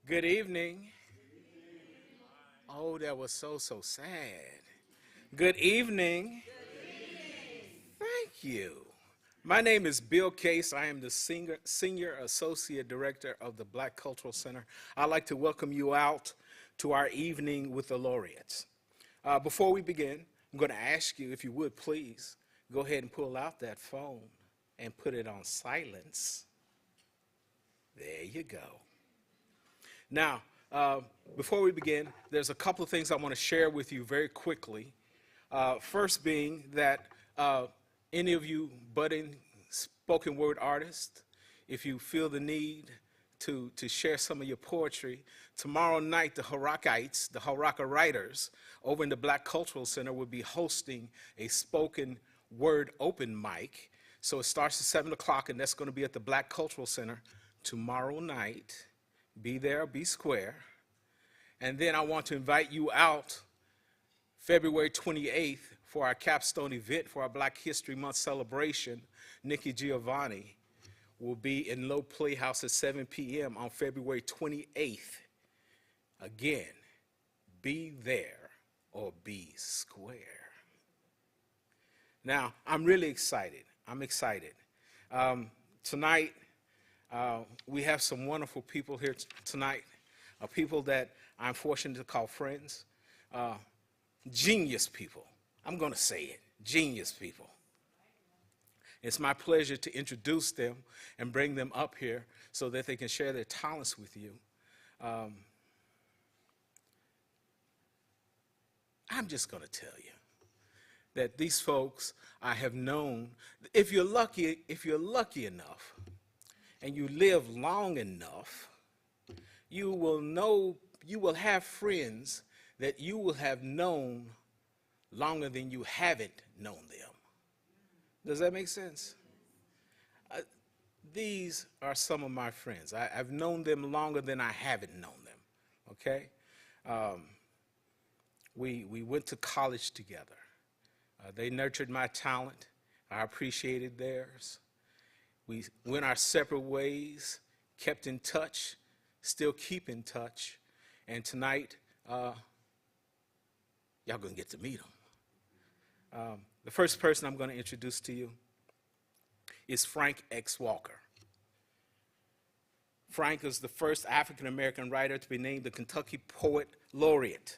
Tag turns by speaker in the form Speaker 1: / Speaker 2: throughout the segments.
Speaker 1: Good evening. Oh, that was so sad. Good evening. Thank you. My name is Bill Case. I am the Senior Associate Director of the Black Cultural Center. I'd like to welcome you out to our evening with the laureates. Before we begin, I'm going to ask you, if you would please, go ahead and pull out that phone and put it on silence. There you go. Now, before we begin, there's a couple of things I want to share with you very quickly. First being that any of you budding spoken word artists, if you feel the need to share some of your poetry, tomorrow night the Alureates, the Haraka writers, over in the Black Cultural Center will be hosting a spoken word open mic. So it starts at 7 o'clock, and that's going to be at the Black Cultural Center tomorrow night. Be there, be square. And then I want to invite you out February 28th for our capstone event for our Black History Month celebration. Nikki Giovanni will be in Low Playhouse at 7 p.m. on February 28th. Again, be there or be square. Now, I'm really excited. I'm excited. Tonight, we have some wonderful people here tonight, people that I'm fortunate to call friends, genius people. I'm going to say it, genius people. It's my pleasure to introduce them and bring them up here so that they can share their talents with you. I'm just going to tell you that these folks I have known, if you're lucky enough, and you live long enough, you will have friends that you will have known longer than you haven't known them. Does that make sense? These are some of my friends. I've known them longer than I haven't known them, okay? We went to college together. They nurtured my talent. I appreciated theirs. We went our separate ways, kept in touch, still keep in touch, and tonight, y'all gonna get to meet them. The first person I'm gonna introduce to you is Frank X. Walker. Frank is the first African-American writer to be named the Kentucky Poet Laureate.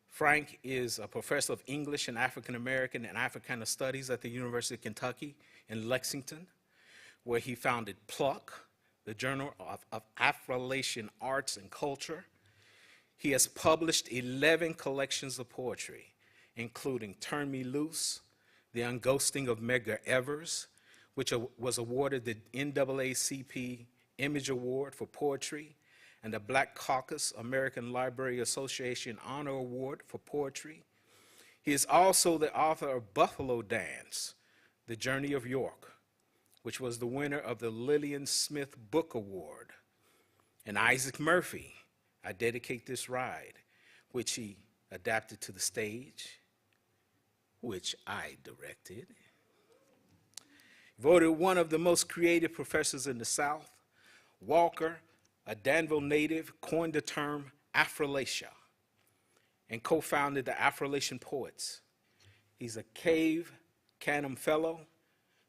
Speaker 1: Frank is a professor of English and African-American and Africana Studies at the University of Kentucky in Lexington, where he founded Pluck, the Journal of Afro-Latin Arts and Culture. He has published 11 collections of poetry, including Turn Me Loose, The Unghosting of Medgar Evers, which was awarded the NAACP Image Award for Poetry, and the Black Caucus American Library Association Honor Award for Poetry. He is also the author of Buffalo Dance, The Journey of York, which was the winner of the Lillian Smith Book Award, and Isaac Murphy, I Dedicate This Ride, which he adapted to the stage, which I directed. Voted one of the most creative professors in the South, Walker, a Danville native, coined the term Afrolatia and co-founded the Afrolation Poets. He's a Cave Canem Fellow.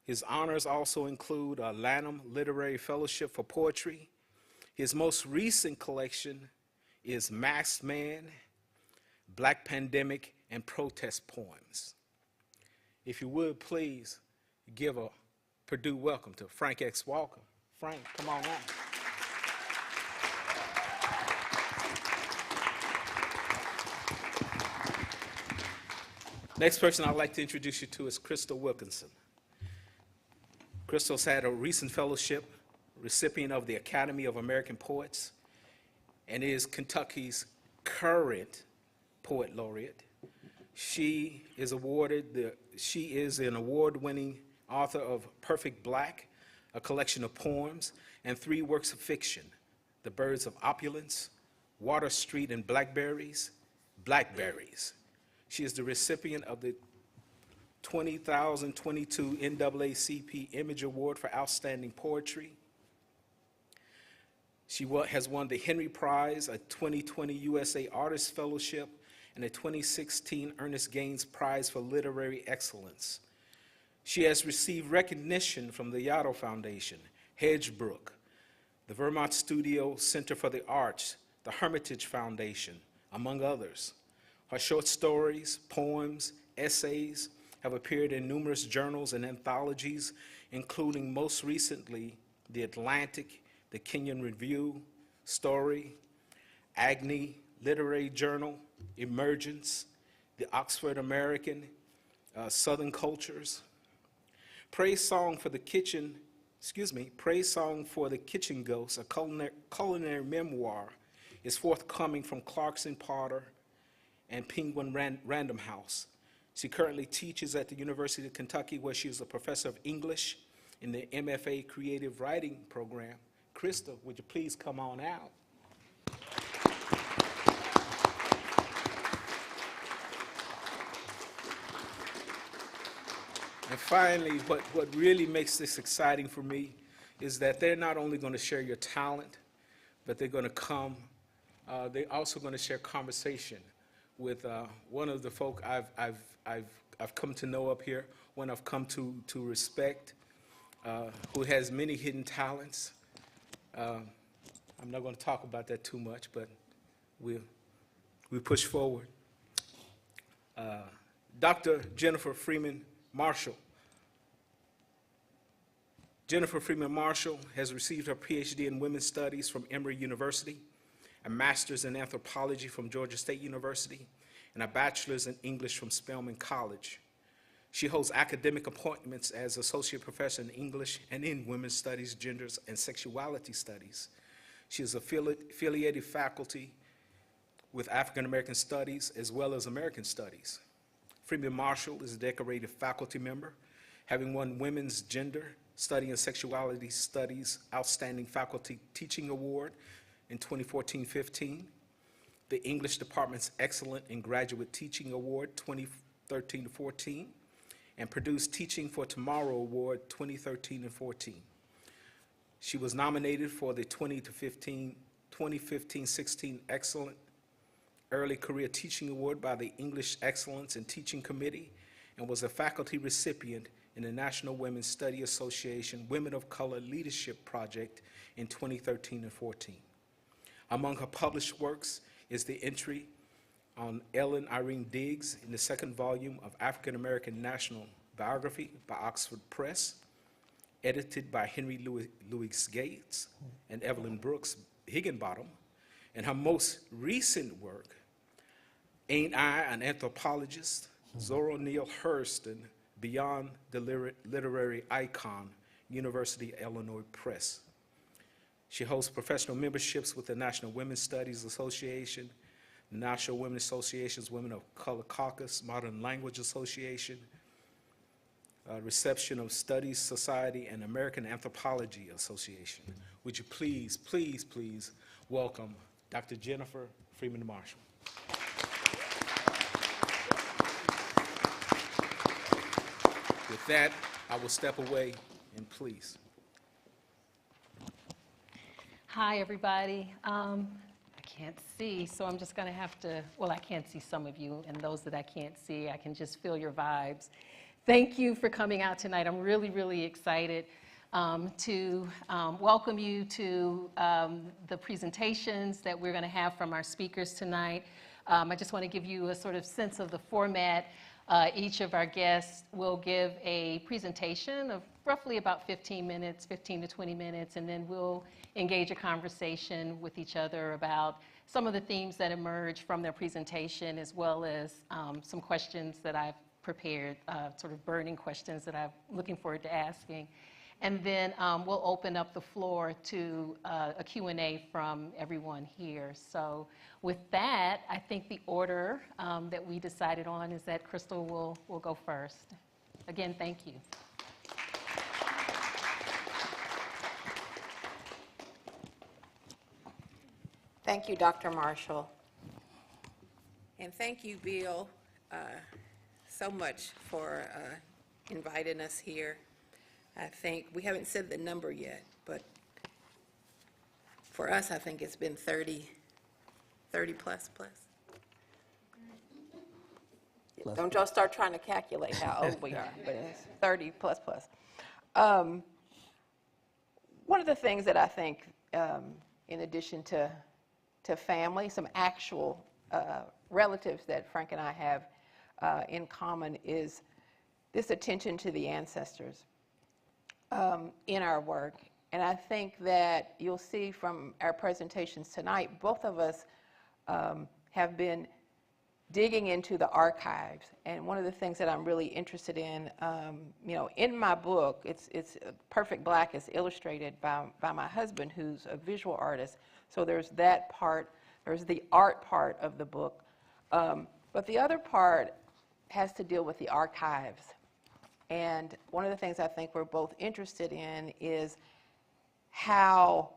Speaker 1: His honors also include a Lanham Literary Fellowship for Poetry. His most recent collection is Masked Man, Black Pandemic, and Protest Poems. If you would, please give a Purdue welcome to Frank X. Walker. Frank, come on out. Next person I'd like to introduce you to is Crystal Wilkinson. Crystal's had a recent fellowship, recipient of the Academy of American Poets, and is Kentucky's current poet laureate. She is an award-winning author of Perfect Black, a collection of poems, and 3 works of fiction, The Birds of Opulence, Water Street and Blackberries. She is the recipient of the 2022 NAACP Image Award for Outstanding Poetry. Has won the Henry Prize, a 2020 USA Artist Fellowship, and a 2016 Ernest Gaines Prize for Literary Excellence. She has received recognition from the Yaddo Foundation, Hedgebrook, the Vermont Studio Center for the Arts, the Hermitage Foundation, among others. Her short stories, poems, essays have appeared in numerous journals and anthologies, including most recently The Atlantic, the Kenyon Review, Story, Agni Literary Journal, Emergence, the Oxford American, Southern Cultures. Praise Song for the Kitchen Ghost, a culinary memoir, is forthcoming from Clarkson Potter and Penguin Random House. She currently teaches at the University of Kentucky, where she is a professor of English in the MFA Creative Writing program. Krista, would you please come on out? And finally, what really makes this exciting for me is that they're not only going to share your talent, but they're going to they're also going to share conversation with one of the folk I've come to know up here, one I've come to respect, who has many hidden talents. I'm not going to talk about that too much, but we push forward. Dr. Jennifer Freeman Marshall. Jennifer Freeman Marshall has received her PhD in Women's Studies from Emory University, a master's in anthropology from Georgia State University, and a bachelor's in English from Spelman College. She holds academic appointments as associate professor in English and in Women's Studies, Genders, and Sexuality Studies. She is affiliated faculty with African American Studies as well as American Studies. Freeman Marshall is a decorated faculty member, having won Women's Gender, Study and Sexuality Studies Outstanding Faculty Teaching Award in 2014-15, the English Department's Excellent in Graduate Teaching Award 2013-14, and produced Teaching for Tomorrow Award 2013-14. She was nominated for the 2015-16 Excellent Early Career Teaching Award by the English Excellence in Teaching Committee and was a faculty recipient in the National Women's Study Association Women of Color Leadership Project in 2013-14. Among her published works is the entry on Ellen Irene Diggs in the second volume of African American National Biography by Oxford Press, edited by Henry Louis Gates and Evelyn Brooks Higginbottom, and her most recent work, Ain't I an Anthropologist? Zora Neale Hurston, Beyond the Literary Icon, University of Illinois Press. She holds professional memberships with the National Women's Studies Association, the National Women's Association's Women of Color Caucus, Modern Language Association, Reception of Studies Society, and American Anthropology Association. Would you please, please, please welcome Dr. Jennifer Freeman Marshall. With that, I will step away, and please.
Speaker 2: Hi, everybody. I can't see, so I'm just going to have to, well, I can't see some of you, and those that I can't see, I can just feel your vibes. Thank you for coming out tonight. I'm really, really excited to welcome you to the presentations that we're going to have from our speakers tonight. I just want to give you a sort of sense of the format. Each of our guests will give a presentation of roughly about 15 minutes, 15 to 20 minutes, and then we'll engage a conversation with each other about some of the themes that emerge from their presentation, as well as some questions that I've prepared, sort of burning questions that I'm looking forward to asking. And then we'll open up the floor to a Q&A from everyone here. So with that, I think the order that we decided on is that Crystal will go first. Again, thank you.
Speaker 3: Thank you, Dr. Marshall. And thank you, Bill, so much for inviting us here. I think we haven't said the number yet, but For us, I think it's been 30 plus. Don't y'all start trying to calculate how old we are, but it's 30 plus. One of the things that I think, in addition to family, some actual relatives that Frank and I have in common is this attention to the ancestors in our work. And I think that you'll see from our presentations tonight, both of us have been digging into the archives. And one of the things that I'm really interested in, in my book, it's Perfect Black is illustrated by my husband, who's a visual artist. So there's that part, there's the art part of the book. But the other part has to deal with the archives. And one of the things I think we're both interested in is how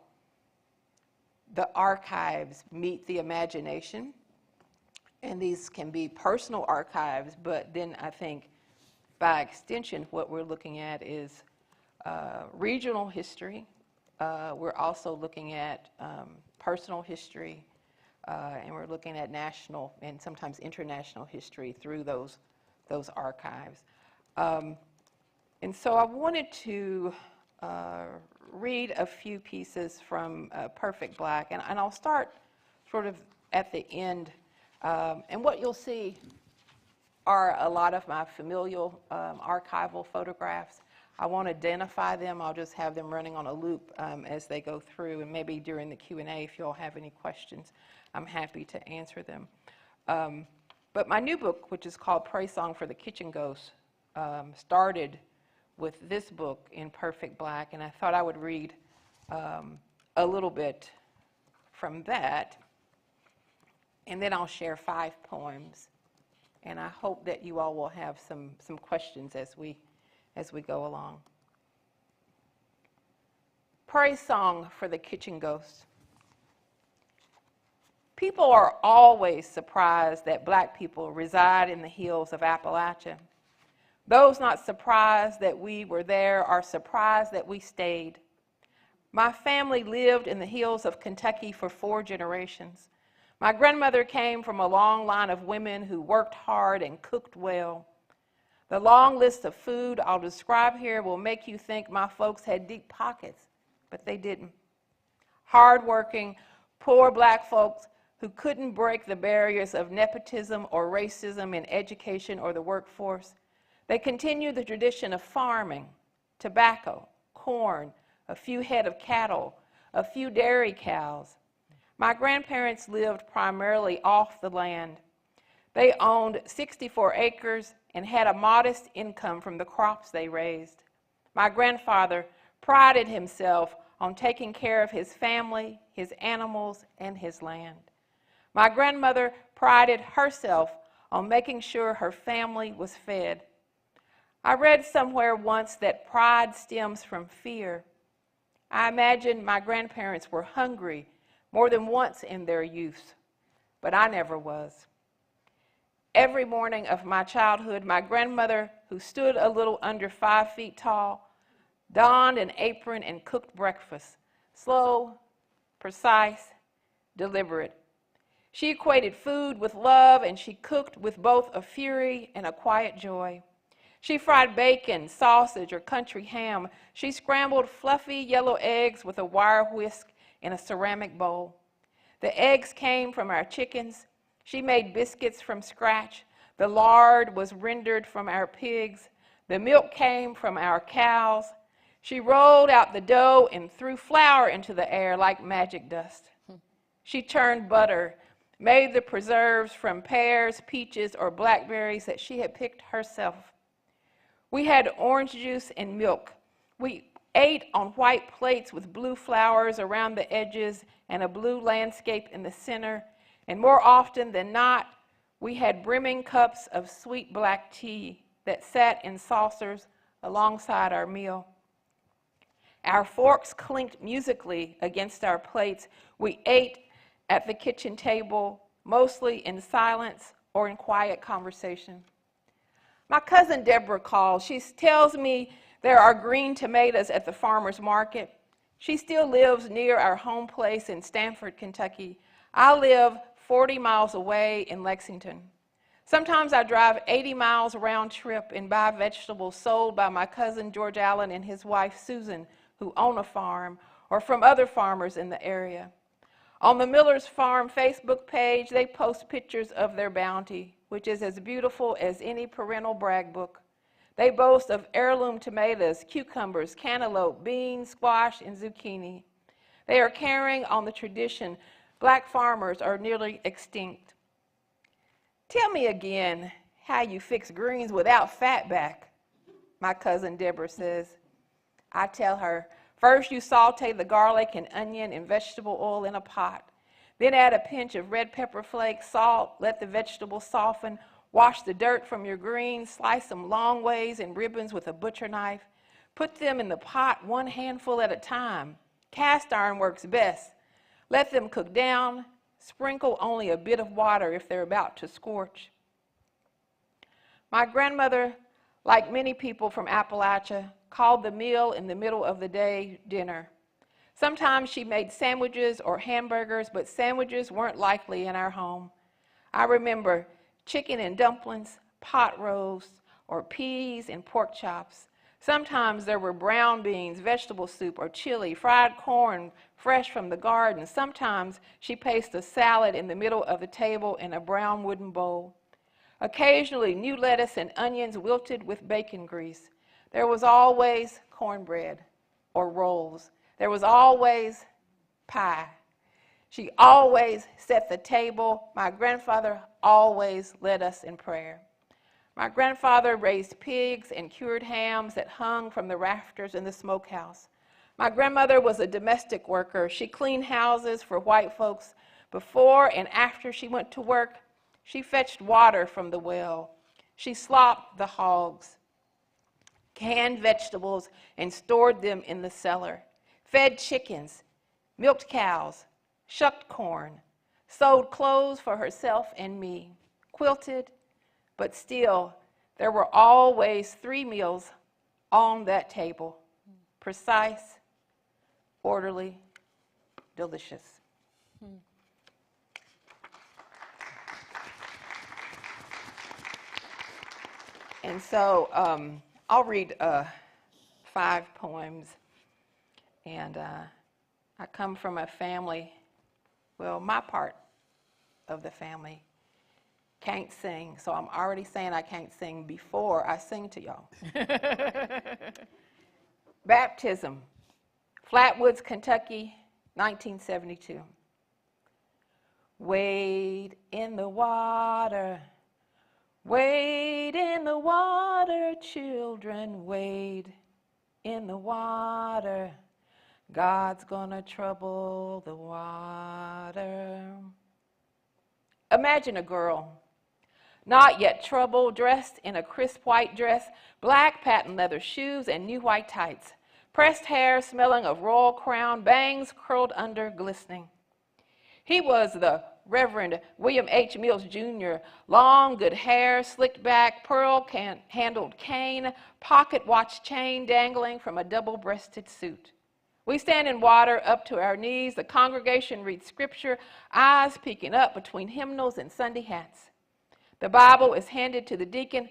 Speaker 3: the archives meet the imagination. And these can be personal archives, but then I think by extension what we're looking at is regional history. We're also looking at personal history, and we're looking at national and sometimes international history through those archives. And so I wanted to read a few pieces from Perfect Black, and I'll start sort of at the end. And what you'll see are a lot of my familial archival photographs. I won't identify them. I'll just have them running on a loop as they go through, and maybe during the Q&A, if you all have any questions, I'm happy to answer them. But my new book, which is called Praise Song for the Kitchen Ghost, started with this book in Perfect Black, and I thought I would read a little bit from that. And then I'll share 5 poems, and I hope that you all will have some questions as we go along. Praise Song for the Kitchen Ghost. People are always surprised that black people reside in the hills of Appalachia. Those not surprised that we were there are surprised that we stayed. My family lived in the hills of Kentucky for 4 generations. My grandmother came from a long line of women who worked hard and cooked well. The long list of food I'll describe here will make you think my folks had deep pockets, but they didn't. Hardworking, poor black folks who couldn't break the barriers of nepotism or racism in education or the workforce. They continued the tradition of farming, tobacco, corn, a few head of cattle, a few dairy cows. My grandparents lived primarily off the land. They owned 64 acres and had a modest income from the crops they raised. My grandfather prided himself on taking care of his family, his animals, and his land. My grandmother prided herself on making sure her family was fed. I read somewhere once that pride stems from fear. I imagine my grandparents were hungry more than once in their youth, but I never was. Every morning of my childhood, my grandmother, who stood a little under 5 feet tall, donned an apron and cooked breakfast, slow, precise, deliberate. She equated food with love, and she cooked with both a fury and a quiet joy. She fried bacon, sausage, or country ham. She scrambled fluffy yellow eggs with a wire whisk in a ceramic bowl. The eggs came from our chickens. She made biscuits from scratch. The lard was rendered from our pigs. The milk came from our cows. She rolled out the dough and threw flour into the air like magic dust. She churned butter, made the preserves from pears, peaches, or blackberries that she had picked herself. We had orange juice and milk. We ate on white plates with blue flowers around the edges and a blue landscape in the center. And more often than not, we had brimming cups of sweet black tea that sat in saucers alongside our meal. Our forks clinked musically against our plates. We ate at the kitchen table, mostly in silence or in quiet conversation. My cousin Deborah calls. She tells me there are green tomatoes at the farmer's market. She still lives near our home place in Stanford, Kentucky. I live 40 miles away in Lexington. Sometimes I drive 80 miles round trip and buy vegetables sold by my cousin George Allen and his wife Susan, who own a farm, or from other farmers in the area. On the Miller's Farm Facebook page, they post pictures of their bounty, which is as beautiful as any parental brag book. They boast of heirloom tomatoes, cucumbers, cantaloupe, beans, squash, and zucchini. They are carrying on the tradition black farmers are nearly extinct. Tell me again how you fix greens without fat back, my cousin Deborah says. I tell her, first you saute the garlic and onion and vegetable oil in a pot. Then add a pinch of red pepper flakes, salt, let the vegetables soften. Wash the dirt from your greens, slice them long ways in ribbons with a butcher knife. Put them in the pot one handful at a time. Cast iron works best. Let them cook down. Sprinkle only a bit of water if they're about to scorch. My grandmother, like many people from Appalachia, called the meal in the middle of the day dinner. Sometimes she made sandwiches or hamburgers, but sandwiches weren't likely in our home. I remember chicken and dumplings, pot roast, or peas and pork chops. Sometimes there were brown beans, vegetable soup, or chili, fried corn fresh from the garden. Sometimes she placed a salad in the middle of the table in a brown wooden bowl. Occasionally, new lettuce and onions wilted with bacon grease. There was always cornbread or rolls. There was always pie. She always set the table. My grandfather always led us in prayer. My grandfather raised pigs and cured hams that hung from the rafters in the smokehouse. My grandmother was a domestic worker. She cleaned houses for white folks. Before and after she went to work, she fetched water from the well. She slopped the hogs, canned vegetables, and stored them in the cellar, fed chickens, milked cows, shucked corn, sewed clothes for herself and me, quilted, but still, there were always 3 meals on that table, precise, orderly, delicious. And so I'll read 5 poems. And I come from a family, well, my part of the family can't sing. So I'm already saying I can't sing before I sing to y'all. Baptism, Flatwoods, Kentucky, 1972. Wade in the water, wade in the water, children, wade in the water. God's gonna trouble the water. Imagine a girl, not yet troubled, dressed in a crisp white dress, black patent leather shoes, and new white tights, pressed hair smelling of royal crown, bangs curled under, glistening. He was the Reverend William H. Mills, Jr., long, good hair, slicked back, pearl-handled cane, pocket watch chain dangling from a double-breasted suit. We stand in water up to our knees. The congregation reads scripture, eyes peeking up between hymnals and Sunday hats. The Bible is handed to the deacon.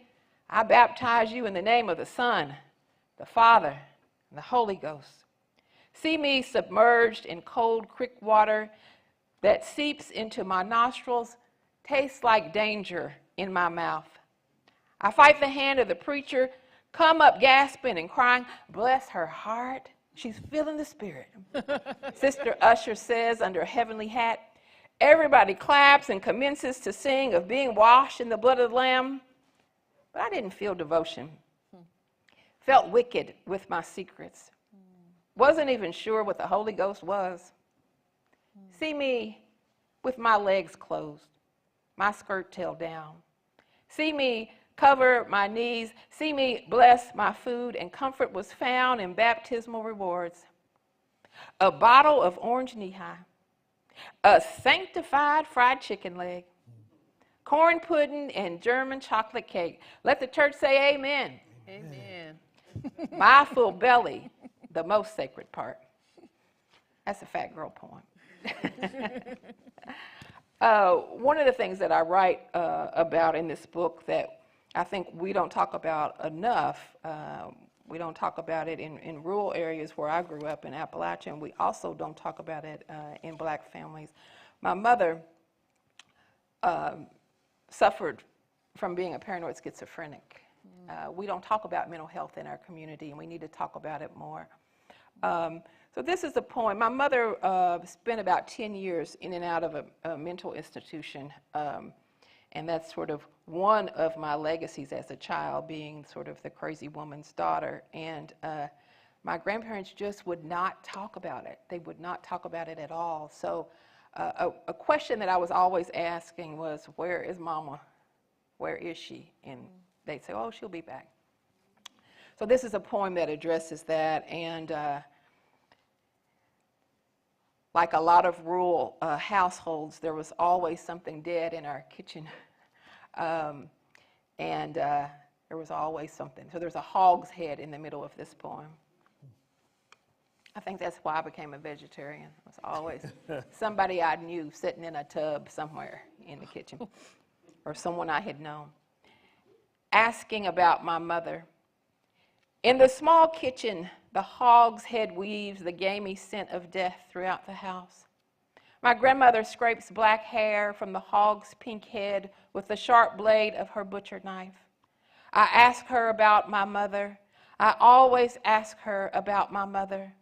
Speaker 3: I baptize you in the name of the Son, the Father, and the Holy Ghost. See me submerged in cold creek water that seeps into my nostrils, tastes like danger in my mouth. I fight the hand of the preacher, come up gasping and crying, bless her heart. She's feeling the Spirit. Sister Usher says under a heavenly hat, everybody claps and commences to sing of being washed in the blood of the Lamb. But I didn't feel devotion. Felt wicked with my secrets. Wasn't even sure what the Holy Ghost was. See me with my legs closed, my skirt tail down. See me cover my knees. See me bless my food, and comfort was found in baptismal rewards. A bottle of orange knee-high, a sanctified fried chicken leg, corn pudding, and German chocolate cake. Let the church say amen.
Speaker 2: Amen.
Speaker 3: My full belly, the most sacred part. That's a fat girl poem. One of the things that I write about in this book that I think we don't talk about enough, we don't talk about it in rural areas where I grew up in Appalachia, and we also don't talk about it in black families. My mother suffered from being a paranoid schizophrenic. We don't talk about mental health in our community, and we need to talk about it more. So this is a poem. My mother spent about 10 years in and out of a mental institution, and that's sort of one of my legacies as a child, being sort of the crazy woman's daughter. And my grandparents just would not talk about it. They would not talk about it at all. So a question that I was always asking was, where is Mama? Where is she? And they'd say, oh, she'll be back. So this is a poem that addresses that, and like a lot of rural households, there was always something dead in our kitchen, and there was always something. So there's a hog's head in the middle of this poem. I think that's why I became a vegetarian. It was always somebody I knew sitting in a tub somewhere in the kitchen, or someone I had known. Asking about my mother. In the small kitchen, the hog's head weaves the gamey scent of death throughout the house. My grandmother scrapes black hair from the hog's pink head with the sharp blade of her butcher knife. I ask her about my mother. I always ask her about my mother.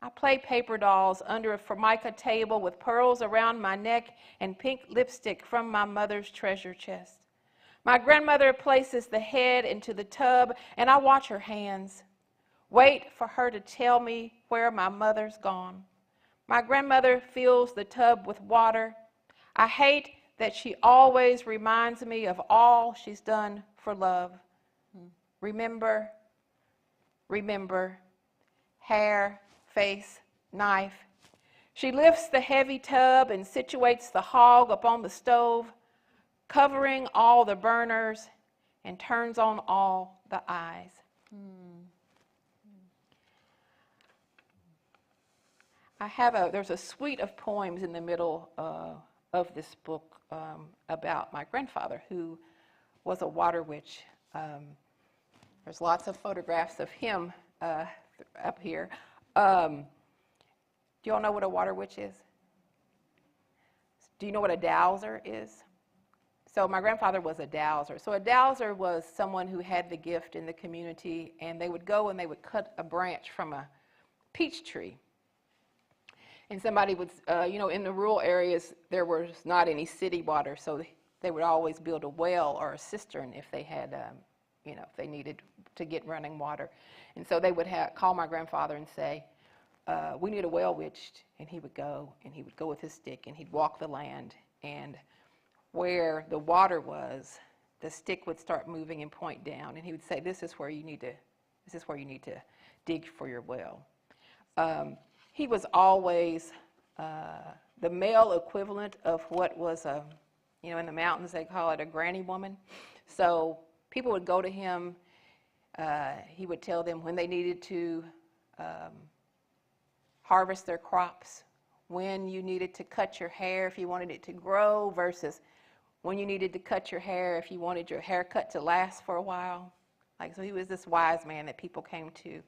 Speaker 3: I play paper dolls under a formica table with pearls around my neck and pink lipstick from my mother's treasure chest. My grandmother places the head into the tub, and I watch her hands. Wait for her to tell me where my mother's gone. My grandmother fills the tub with water. I hate that she always reminds me of all she's done for love. Remember, remember, hair, face, knife. She lifts the heavy tub and situates the hog upon the stove, covering all the burners, and turns on all the eyes. There's a suite of poems in the middle of this book about my grandfather, who was a water witch. There's lots of photographs of him up here. Do you all know what a water witch is? Do you know what a dowser is? So my grandfather was a dowser. So a dowser was someone who had the gift in the community, and they would go and they would cut a branch from a peach tree. And somebody would, in the rural areas, there was not any city water, so they would always build a well or a cistern if they had, if they needed to get running water. And so they would call my grandfather and say, we need a well witched. And he would go with his stick, and he'd walk the land, and where the water was, the stick would start moving and point down, and he would say, this is where you need to dig for your well. He was always the male equivalent of what was in the mountains they call it a granny woman. So people would go to him. He would tell them when they needed to harvest their crops, when you needed to cut your hair if you wanted it to grow versus when you needed to cut your hair if you wanted your haircut to last for a while. So he was this wise man that people came to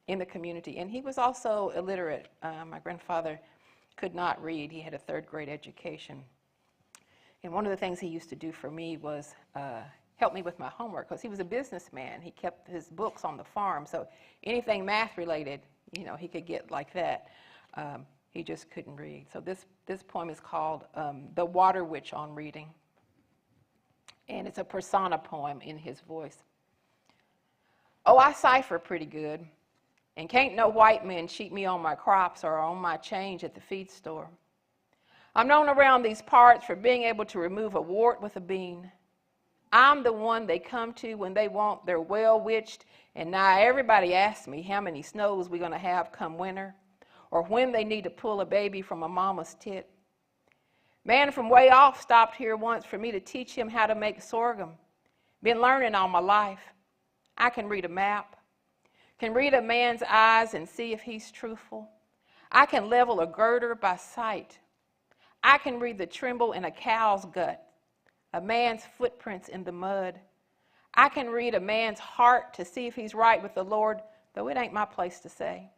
Speaker 3: in the community. And he was also illiterate. My grandfather could not read. He had a third-grade education. And one of the things he used to do for me was help me with my homework, because he was a businessman. He kept his books on the farm, so anything math-related, he could get like that. He just couldn't read. So this poem is called The Water Witch on Reading. And it's a persona poem in his voice. Oh, I cipher pretty good, and can't no white men cheat me on my crops or on my change at the feed store. I'm known around these parts for being able to remove a wart with a bean. I'm the one they come to when they want their well witched, and now everybody asks me how many snows we're going to have come winter, or when they need to pull a baby from a mama's tit. Man from way off stopped here once for me to teach him how to make sorghum. Been learning all my life. I can read a map, can read a man's eyes and see if he's truthful. I can level a girder by sight. I can read the tremble in a cow's gut, a man's footprints in the mud. I can read a man's heart to see if he's right with the Lord, though it ain't my place to say.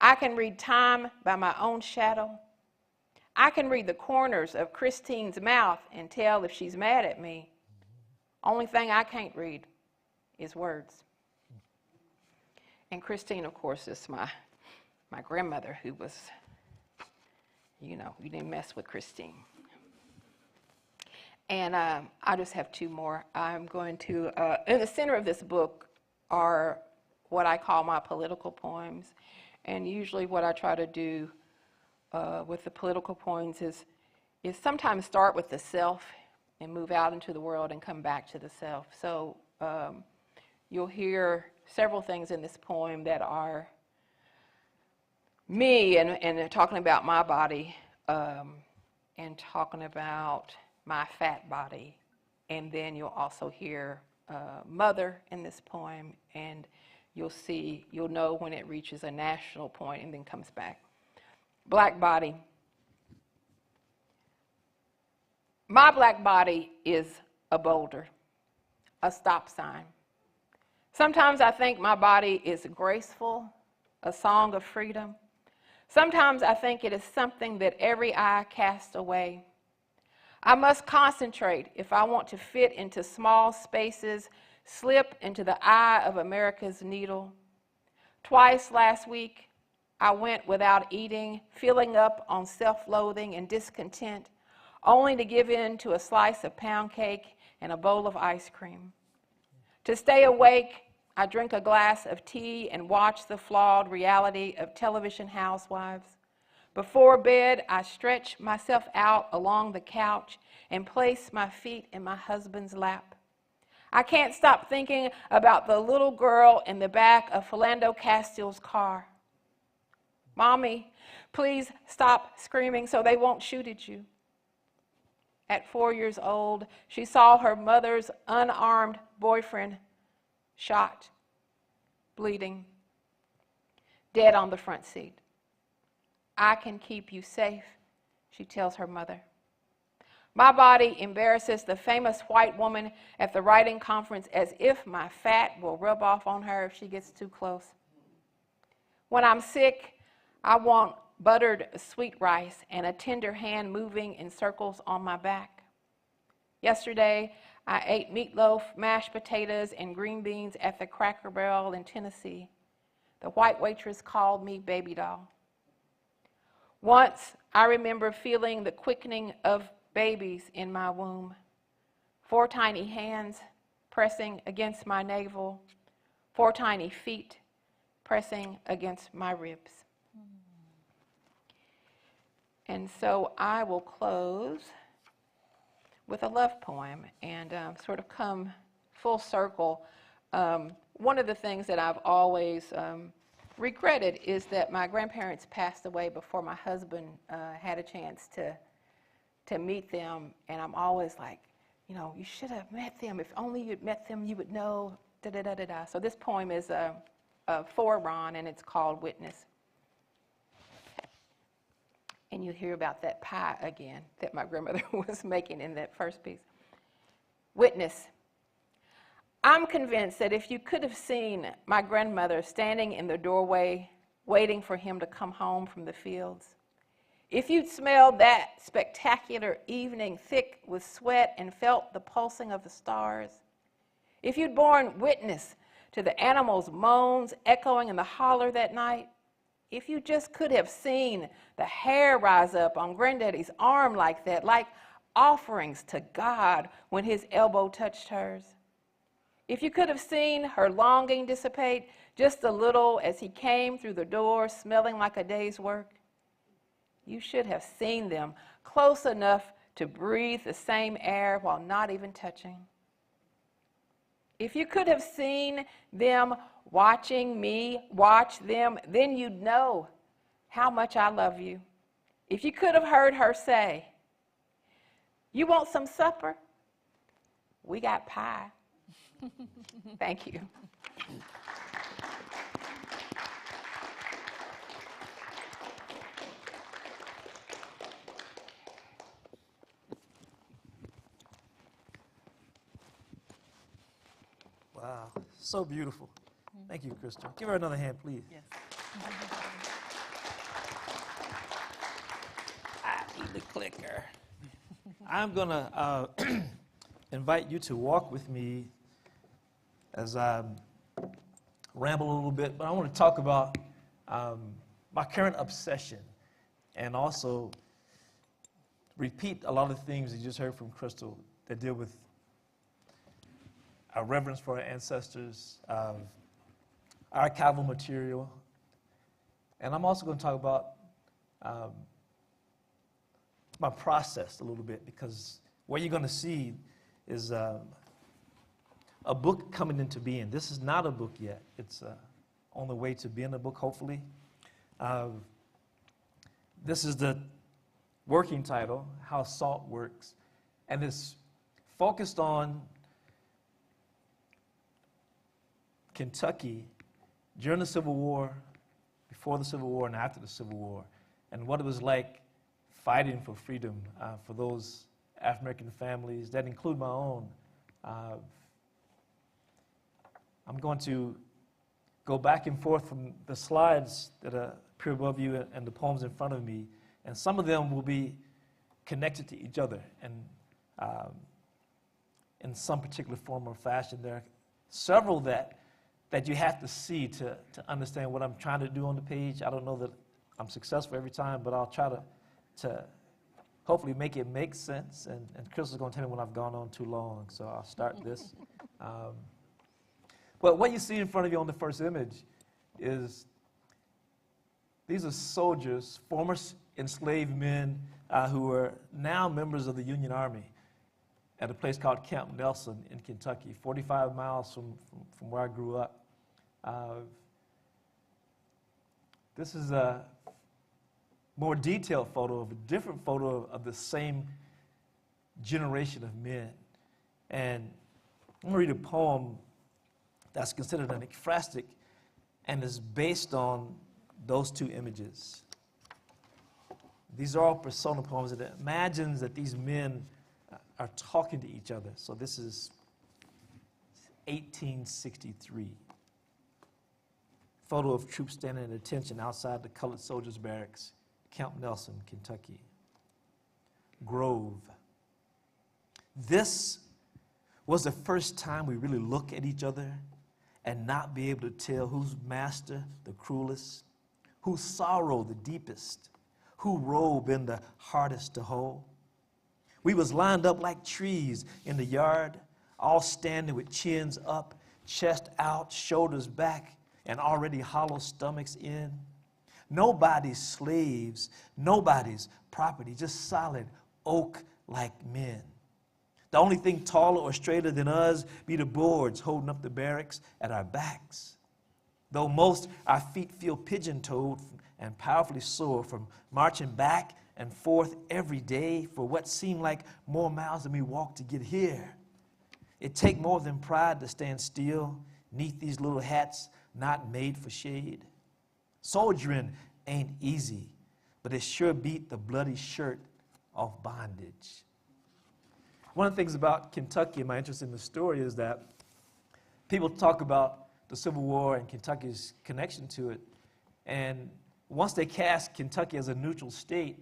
Speaker 3: I can read time by my own shadow. I can read the corners of Christine's mouth and tell if she's mad at me. Only thing I can't read is words. And Christine, of course, is my grandmother who was, you didn't mess with Christine. And I just have two more. I'm going to, in the center of this book are what I call my political poems. And usually what I try to do with the political poems is sometimes start with the self and move out into the world and come back to the self. So you'll hear several things in this poem that are me and talking about my body and talking about my fat body. And then you'll also hear mother in this poem, and you'll know when it reaches a national point and then comes back. Black body. My black body is a boulder, a stop sign. Sometimes I think my body is graceful, a song of freedom. Sometimes I think it is something that every eye casts away. I must concentrate if I want to fit into small spaces, slip into the eye of America's needle. Twice last week, I went without eating, filling up on self-loathing and discontent, only to give in to a slice of pound cake and a bowl of ice cream. To stay awake, I drink a glass of tea and watch the flawed reality of television housewives. Before bed, I stretch myself out along the couch and place my feet in my husband's lap. I can't stop thinking about the little girl in the back of Philando Castile's car. Mommy, please stop screaming so they won't shoot at you. At 4 years old, she saw her mother's unarmed boyfriend shot, bleeding, dead on the front seat. I can keep you safe, she tells her mother. My body embarrasses the famous white woman at the writing conference as if my fat will rub off on her if she gets too close. When I'm sick, I want buttered sweet rice and a tender hand moving in circles on my back. Yesterday, I ate meatloaf, mashed potatoes, and green beans at the Cracker Barrel in Tennessee. The white waitress called me baby doll. Once, I remember feeling the quickening of babies in my womb. 4 tiny hands pressing against my navel, 4 tiny feet pressing against my ribs. And so I will close with a love poem and sort of come full circle. One of the things that I've always regretted is that my grandparents passed away before my husband had a chance to meet them, and I'm always like, you should have met them. If only you'd met them, you would know, da-da-da-da-da. So this poem is for Ron, and it's called Witness. And you hear about that pie again that my grandmother was making in that first piece. Witness. I'm convinced that if you could have seen my grandmother standing in the doorway waiting for him to come home from the fields, if you'd smelled that spectacular evening thick with sweat and felt the pulsing of the stars, if you'd borne witness to the animals' moans echoing in the holler that night, if you just could have seen the hair rise up on Granddaddy's arm like that, like offerings to God when his elbow touched hers, if you could have seen her longing dissipate just a little as he came through the door smelling like a day's work, you should have seen them close enough to breathe the same air while not even touching. If you could have seen them watching me watch them, then you'd know how much I love you. If you could have heard her say, "You want some supper? We got pie." Thank you.
Speaker 4: Wow, so beautiful. Thank you, Crystal. Give her another hand, please.
Speaker 2: Yes.
Speaker 4: I need the clicker. I'm going to invite you to walk with me as I ramble a little bit, but I want to talk about my current obsession and also repeat a lot of the things you just heard from Crystal that deal with our reverence for our ancestors, archival material, and I'm also going to talk about my process a little bit, because what you're going to see is a book coming into being. This is not a book yet. It's on the way to being a book, hopefully. This is the working title, How Salt Works, and it's focused on Kentucky during the Civil War, before the Civil War, and after the Civil War, and what it was like fighting for freedom for those African-American families that include my own. I'm going to go back and forth from the slides that appear above you and the poems in front of me, and some of them will be connected to each other and in some particular form or fashion. There are several that you have to see to understand what I'm trying to do on the page. I don't know that I'm successful every time, but I'll try to hopefully make it make sense. And Crystal's going to tell me when I've gone on too long, so I'll start this. But what you see in front of you on the first image is these are soldiers, former enslaved men who are now members of the Union Army at a place called Camp Nelson in Kentucky, 45 miles from where I grew up. This is a more detailed photo of a different photo of the same generation of men. And I'm going to read a poem that's considered an ekphrastic and is based on those two images. These are all persona poems that imagines that these men are talking to each other. So this is 1863. Photo of troops standing at attention outside the colored soldiers' barracks, Camp Nelson, Kentucky. Grove. This was the first time we really look at each other and not be able to tell whose master the cruelest, whose sorrow the deepest, who robe in the hardest to hold. We was lined up like trees in the yard, all standing with chins up, chest out, shoulders back, and already hollow stomachs in. Nobody's slaves, nobody's property, just solid oak-like men. The only thing taller or straighter than us be the boards holding up the barracks at our backs. Though most our feet feel pigeon-toed and powerfully sore from marching back and forth every day for what seemed like more miles than we walked to get here. It take more than pride to stand still neath these little hats not made for shade. Soldiering ain't easy, but it sure beat the bloody shirt off bondage. One of the things about Kentucky and my interest in the story is that people talk about the Civil War and Kentucky's connection to it, and once they cast Kentucky as a neutral state,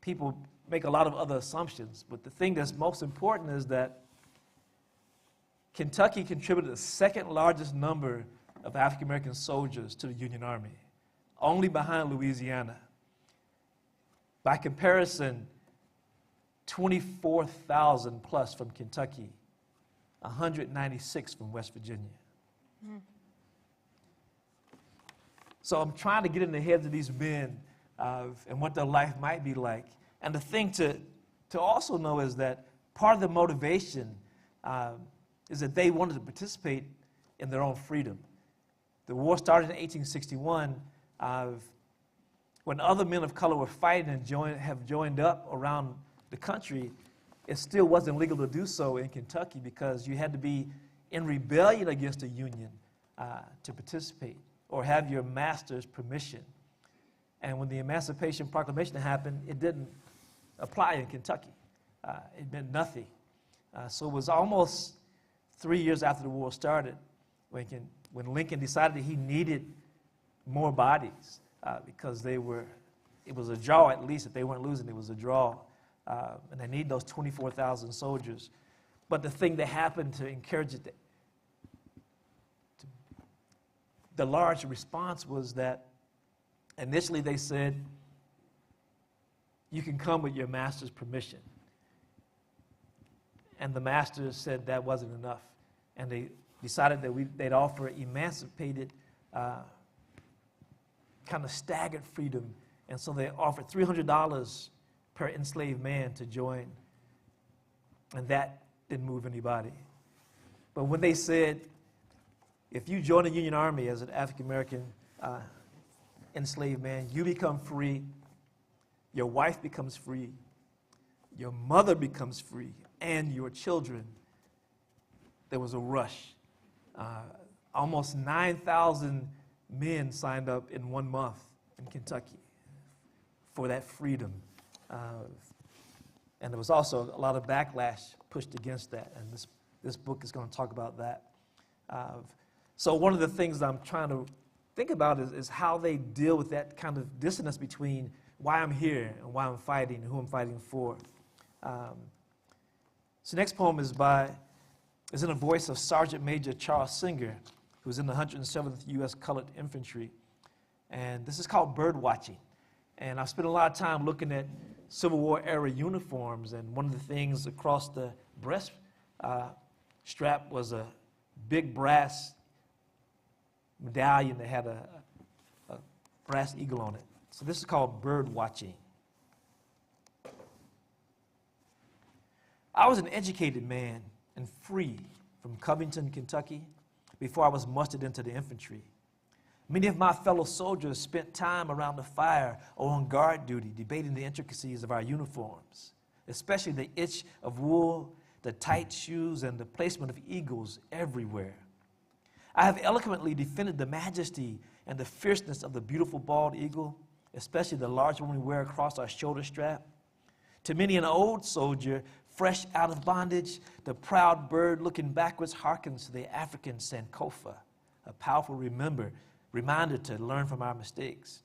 Speaker 4: people make a lot of other assumptions. But the thing that's most important is that Kentucky contributed the second largest number of African American soldiers to the Union Army, only behind Louisiana. By comparison, 24,000 plus from Kentucky, 196 from West Virginia. So I'm trying to get in the heads of these men and what their life might be like. And the thing to also know is that part of the motivation is that they wanted to participate in their own freedom. The war started in 1861 when other men of color were fighting and have joined up around the country. It still wasn't legal to do so in Kentucky because you had to be in rebellion against a union to participate or have your master's permission. And when the Emancipation Proclamation happened, it didn't apply in Kentucky. It meant nothing. So it was almost 3 years after the war started when Lincoln decided that he needed more bodies because it was a draw at least. If they weren't losing, it was a draw. And they need those 24,000 soldiers. But the thing that happened to encourage it, the large response was that initially they said, you can come with your master's permission. And the master said that wasn't enough. And they decided that they'd offer emancipated, kind of staggered freedom. And so they offered $300 per enslaved man to join. And that didn't move anybody. But when they said, if you join the Union Army as an African-American enslaved man, you become free, your wife becomes free, your mother becomes free, and your children, there was a rush. Almost 9,000 men signed up in 1 month in Kentucky for that freedom. And there was also a lot of backlash pushed against that, and this book is going to talk about that. So one of the things I'm trying to think about is how they deal with that kind of dissonance between why I'm here and why I'm fighting and who I'm fighting for. So next poem is in a voice of Sergeant Major Charles Singer, who was in the 107th U.S. Colored Infantry. And this is called Bird Watching. And I've spent a lot of time looking at Civil War era uniforms, and one of the things across the breast strap was a big brass medallion that had a brass eagle on it. So this is called Bird Watching. I was an educated man and free from Covington, Kentucky, before I was mustered into the infantry. Many of my fellow soldiers spent time around the fire or on guard duty debating the intricacies of our uniforms, especially the itch of wool, the tight shoes, and the placement of eagles everywhere. I have eloquently defended the majesty and the fierceness of the beautiful bald eagle, especially the large one we wear across our shoulder strap. To many an old soldier, fresh out of bondage, the proud bird looking backwards hearkens to the African Sankofa, a powerful reminder to learn from our mistakes.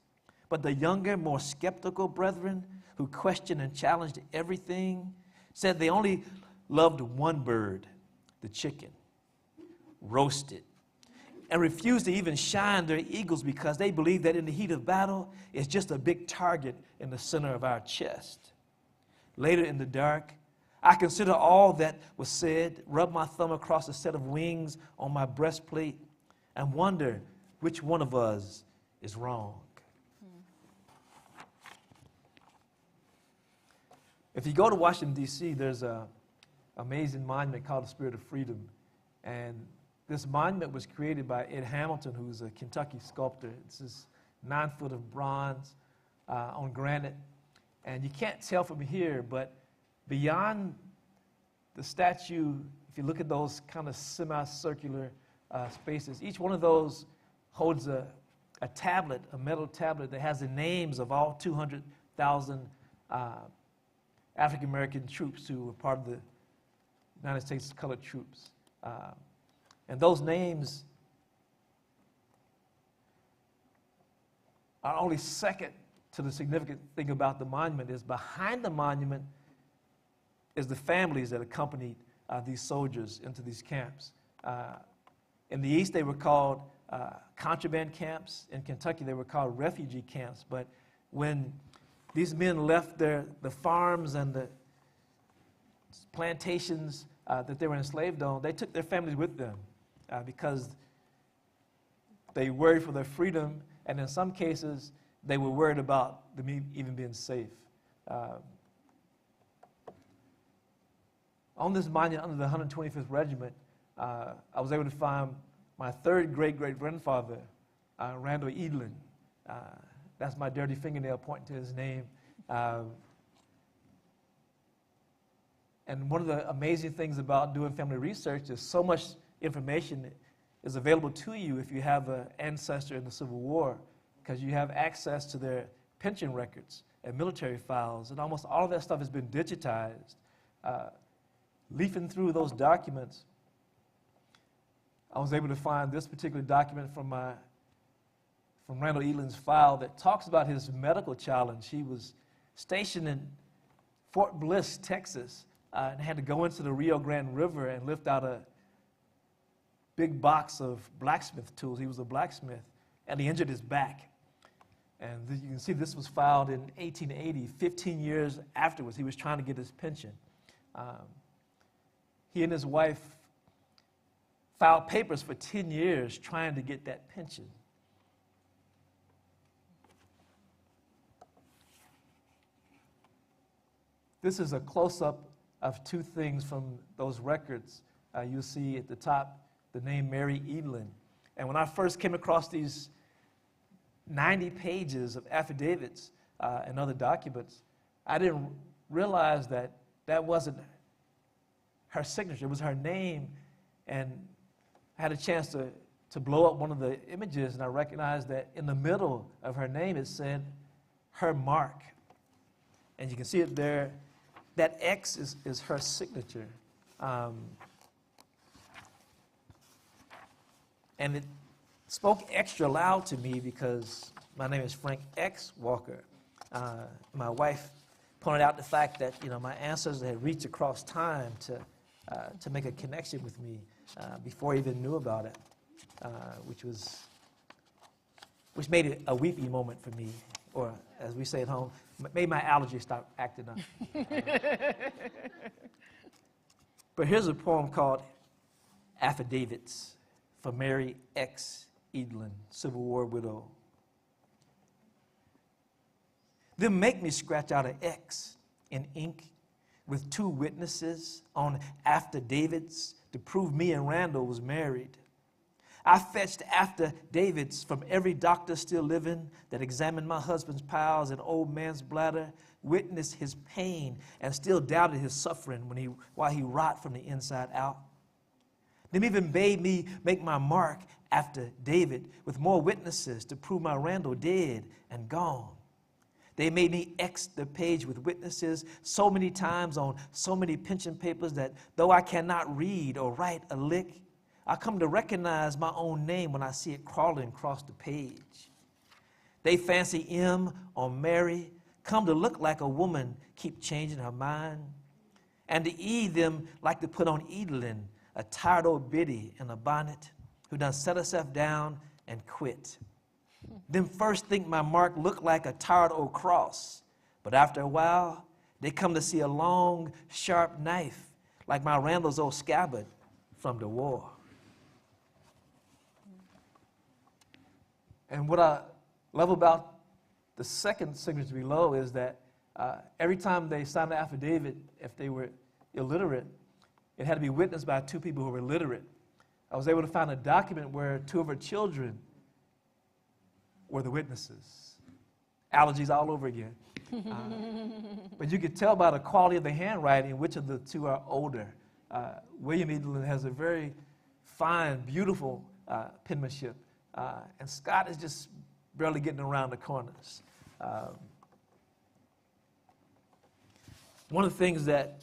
Speaker 4: But the younger, more skeptical brethren who questioned and challenged everything said they only loved one bird, the chicken, roasted, and refused to even shine their eagles because they believed that in the heat of battle, it's just a big target in the center of our chest. Later in the dark, I consider all that was said, rub my thumb across a set of wings on my breastplate, and wonder which one of us is wrong. If you go to Washington, D.C., there's an amazing monument called the Spirit of Freedom. And this monument was created by Ed Hamilton, who's a Kentucky sculptor. It's this 9 foot of bronze on granite. And you can't tell from here, but beyond the statue, if you look at those kind of semicircular spaces, each one of those holds a tablet, a metal tablet that has the names of all 200,000 African-American troops who were part of the United States colored troops. And those names are only second to the significant thing about the monument is behind the monument is the families that accompanied these soldiers into these camps. In the East, they were called contraband camps. In Kentucky, they were called refugee camps. But when these men left the farms and the plantations that they were enslaved on, they took their families with them because they worried for their freedom, and in some cases, they were worried about them even being safe. On this monument under the 125th Regiment, I was able to find my third great-great-grandfather, Randall Edlin. That's my dirty fingernail pointing to his name. And one of the amazing things about doing family research is so much information is available to you if you have an ancestor in the Civil War, because you have access to their pension records and military files, and almost all of that stuff has been digitized. Leafing through those documents, I was able to find this particular document from Randall Eland's file that talks about his medical challenge. He was stationed in Fort Bliss, Texas, and had to go into the Rio Grande River and lift out a big box of blacksmith tools. He was a blacksmith, and he injured his back. And you can see this was filed in 1880, 15 years afterwards. He was trying to get his pension. He and his wife filed papers for 10 years trying to get that pension. This is a close-up of two things from those records. You'll see at the top the name Mary Edelin. And when I first came across these 90 pages of affidavits and other documents, I didn't realize that that wasn't her signature. It was her name. And I had a chance to blow up one of the images, and I recognized that in the middle of her name it said her mark. And you can see it there. That X is her signature. And it spoke extra loud to me because my name is Frank X. Walker. My wife pointed out the fact that, you know, my ancestors had reached across time to make a connection with me before I even knew about it, which made it a weepy moment for me, or as we say at home, made my allergies stop acting up. But here's a poem called Affidavits for Mary X. Edelin, Civil War widow. Then make me scratch out an X in ink with 2 witnesses on affidavits to prove me and Randall was married. I fetched affidavits from every doctor still living that examined my husband's piles and old man's bladder, witnessed his pain, and still doubted his suffering while he rot from the inside out. Them even bade me make my mark after David with more witnesses to prove my Randall dead and gone. They made me X the page with witnesses so many times on so many pension papers that though I cannot read or write a lick, I come to recognize my own name when I see it crawling across the page. They fancy M on Mary, come to look like a woman, keep changing her mind. And the E them like to put on Edelin, a tired old biddy in a bonnet who done set herself down and quit. Them first think my mark looked like a tired old cross, but after a while, they come to see a long, sharp knife like my Randall's old scabbard from the war. And what I love about the second signature below is that every time they signed an affidavit, if they were illiterate, it had to be witnessed by 2 people who were literate. I was able to find a document where 2 of her children were the witnesses. Allergies all over again. But you could tell by the quality of the handwriting which of the 2 are older. William Edelin has a very fine, beautiful penmanship. And Scott is just barely getting around the corners. One of the things that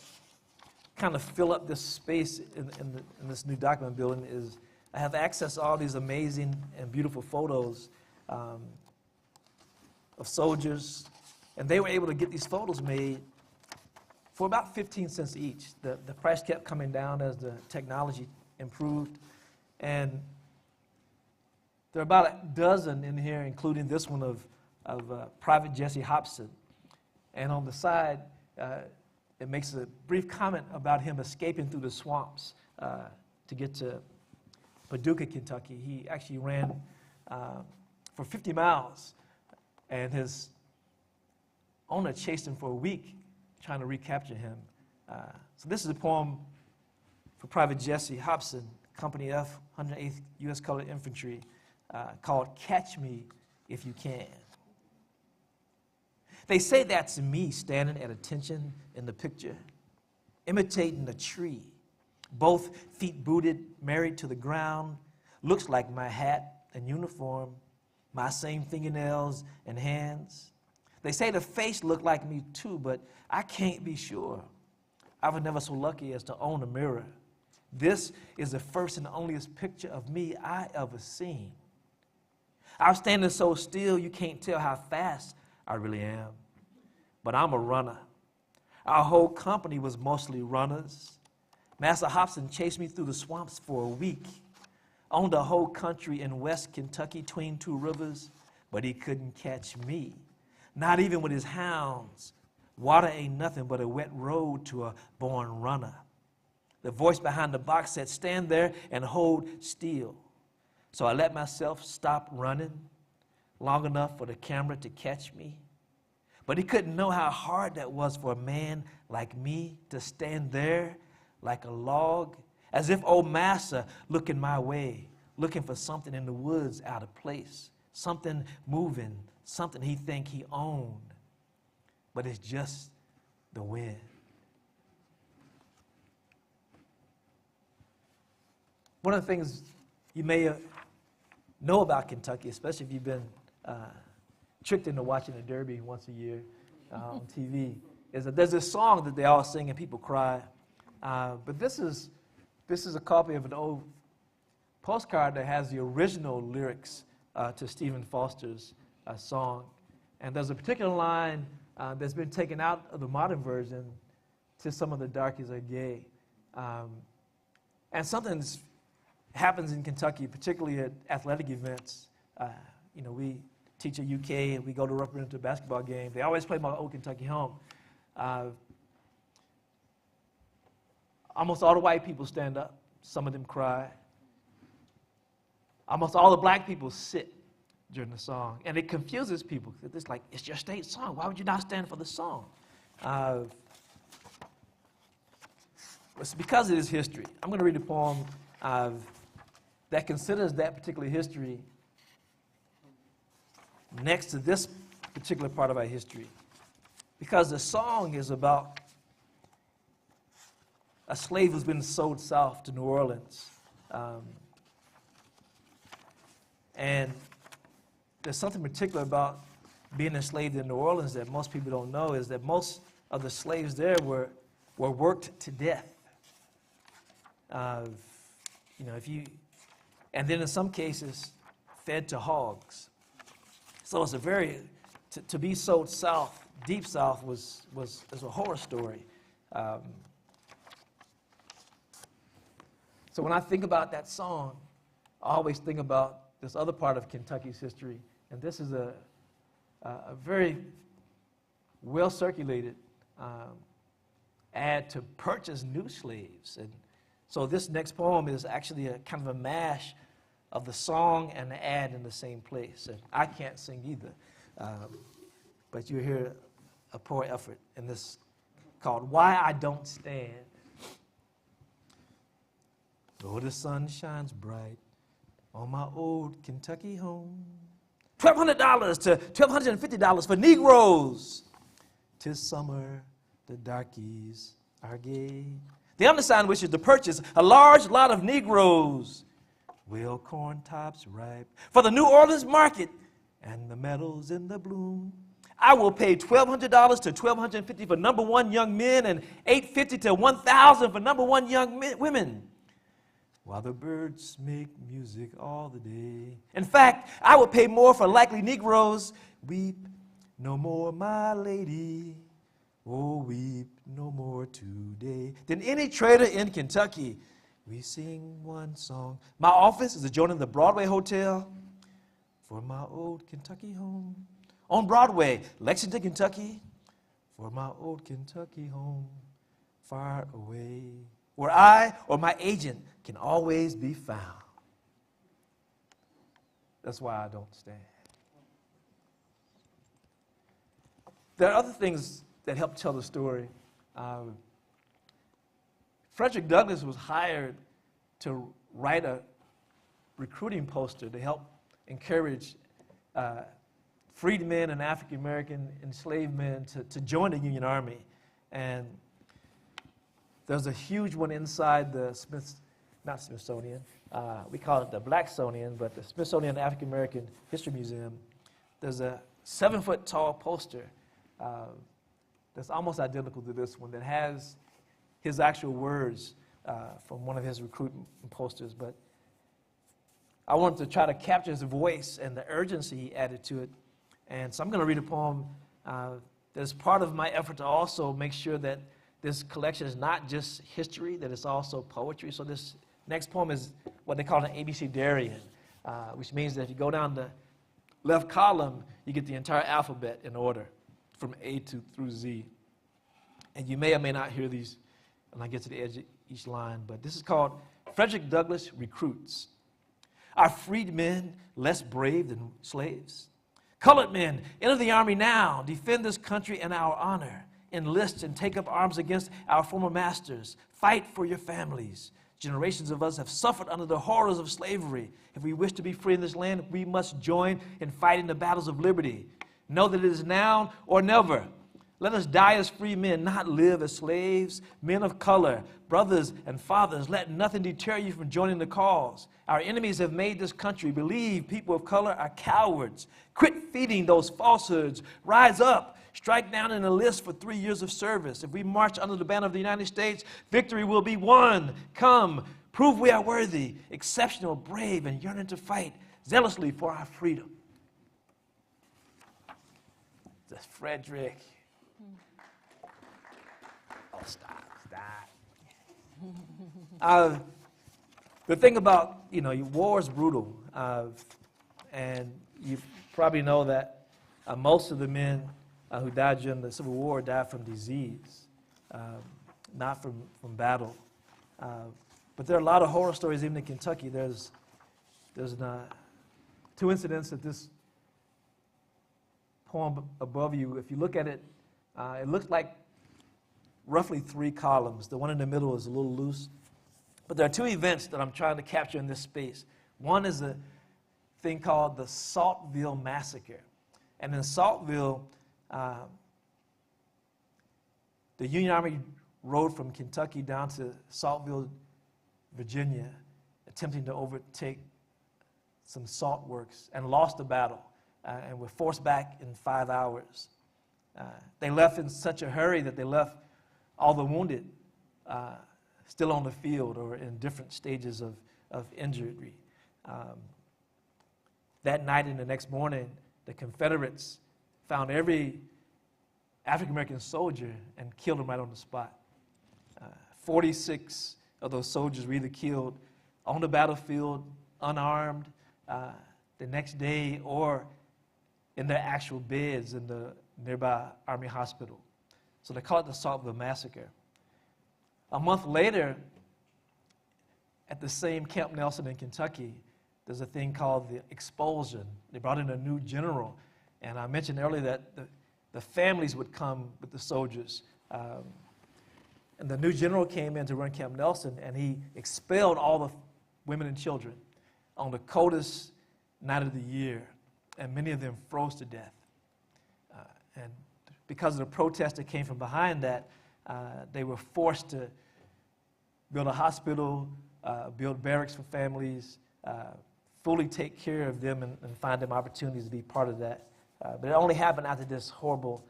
Speaker 4: kind of fill up this space in this new document building is I have access to all these amazing and beautiful photos of soldiers, and they were able to get these photos made for about 15 cents each. The price kept coming down as the technology improved, and there are about a dozen in here, including this one of Private Jesse Hobson. And on the side, it makes a brief comment about him escaping through the swamps to get to Paducah, Kentucky. He actually ran for 50 miles, and his owner chased him for a week trying to recapture him. So this is a poem for Private Jesse Hobson, Company F, 108th U.S. Colored Infantry, called Catch Me If You Can. They say that's me standing at attention in the picture, imitating a tree, both feet booted, married to the ground, looks like my hat and uniform, my same fingernails and hands. They say the face looked like me too, but I can't be sure. I was never so lucky as to own a mirror. This is the first and onlyest picture of me I ever seen. I was standing so still you can't tell how fast I really am. But I'm a runner. Our whole company was mostly runners. Master Hobson chased me through the swamps for a week, owned the whole country in West Kentucky between two rivers, but he couldn't catch me, not even with his hounds. Water ain't nothing but a wet road to a born runner. The voice behind the box said, stand there and hold still. So I let myself stop running long enough for the camera to catch me. But he couldn't know how hard that was for a man like me to stand there like a log, as if old master looking my way, looking for something in the woods out of place, something moving, something he think he owned. But it's just the wind. One of the things you may know about Kentucky, especially if you've been tricked into watching the Derby once a year on TV, is that there's this song that they all sing and people cry. But this is a copy of an old postcard that has the original lyrics to Stephen Foster's song. And there's a particular line that's been taken out of the modern version, to some of the darkies are gay. And something happens in Kentucky, particularly at athletic events. We teach at UK and we go to represent a basketball game. They always play my old Kentucky home. Almost all the white people stand up. Some of them cry. Almost all the black people sit during the song. And it confuses people. It's like, it's your state song. Why would you not stand for the song? It's because it is history. I'm going to read a poem that considers that particular history next to this particular part of our history. Because the song is about a slave who's been sold south to New Orleans. And there's something particular about being enslaved in New Orleans that most people don't know, is that most of the slaves there were worked to death. And then in some cases, fed to hogs. So it's to be sold south, deep south, was a horror story. So when I think about that song, I always think about this other part of Kentucky's history, and this is a very well-circulated ad to purchase new slaves. And so this next poem is actually a kind of a mash of the song and the ad in the same place. And I can't sing either, but you hear a poor effort in this called Why I Don't Stand. Though the sun shines bright on my old Kentucky home, $1,200 to $1,250 for Negroes. 'Tis summer, the darkies are gay. The undersigned wishes to purchase a large lot of Negroes. Well, corn tops ripe for the New Orleans market and the meadows in the bloom. I will pay $1,200 to $1,250 for number one young men and $850 to $1,000 for number one young women, while the birds make music all the day. In fact, I would pay more for likely Negroes. Weep no more, my lady. Oh, weep no more today. Than any trader in Kentucky. We sing one song. My office is adjoining the Broadway Hotel for my old Kentucky home. On Broadway, Lexington, Kentucky, for my old Kentucky home, far away, where I or my agent can always be found. That's why I don't stand. There are other things that help tell the story. Frederick Douglass was hired to write a recruiting poster to help encourage freedmen and African-American enslaved men to join the Union Army. And there's a huge one inside the not Smithsonian, we call it the Blacksonian, but the Smithsonian African-American History Museum. There's a 7-foot tall poster that's almost identical to this one that has his actual words from one of his recruitment posters, but I wanted to try to capture his voice and the urgency he added to it. And so I'm going to read a poem that's part of my effort to also make sure that this collection is not just history, that it's also poetry. So this next poem is what they call an abecedarian, which means that if you go down the left column, you get the entire alphabet in order from A through Z. And you may or may not hear these when I get to the edge of each line, but this is called Frederick Douglass Recruits. Are freed men less brave than slaves? Colored men, enter the army now, defend this country and our honor. Enlist and take up arms against our former masters. Fight for your families. Generations of us have suffered under the horrors of slavery. If we wish to be free in this land, we must join in fighting the battles of liberty. Know that it is now or never. Let us die as free men, not live as slaves. Men of color, brothers and fathers, let nothing deter you from joining the cause. Our enemies have made this country believe people of color are cowards. Quit feeding those falsehoods. Rise up. Strike down and enlist for 3 years of service. If we march under the banner of the United States, victory will be won. Come, prove we are worthy, exceptional, brave, and yearning to fight zealously for our freedom. That's Frederick. Oh, stop. The thing about, war is brutal. And you probably know that most of the men who died during the Civil War died from disease, not from battle. But there are a lot of horror stories even in Kentucky. There's 2 incidents at this poem above you. If you look at it, it looks like roughly 3 columns. The one in the middle is a little loose. But there are 2 events that I'm trying to capture in this space. One is a thing called the Saltville Massacre. And in Saltville, the Union Army rode from Kentucky down to Saltville, Virginia, attempting to overtake some salt works, and lost the battle and were forced back in 5 hours. They left in such a hurry that they left all the wounded still on the field or in different stages of injury. That night and the next morning, the Confederates found every African-American soldier and killed them right on the spot. 46 of those soldiers were either killed on the battlefield, unarmed, the next day, or in their actual beds in the nearby Army hospital. So they call it the Saltville Massacre. A month later, at the same Camp Nelson in Kentucky, there's a thing called the expulsion. They brought in a new general, and I mentioned earlier that the families would come with the soldiers. And the new general came in to run Camp Nelson, and he expelled all the women and children on the coldest night of the year, and many of them froze to death. And because of the protest that came from behind that, they were forced to build a hospital, build barracks for families, fully take care of them and find them opportunities to be part of that. But it only happened after this horrible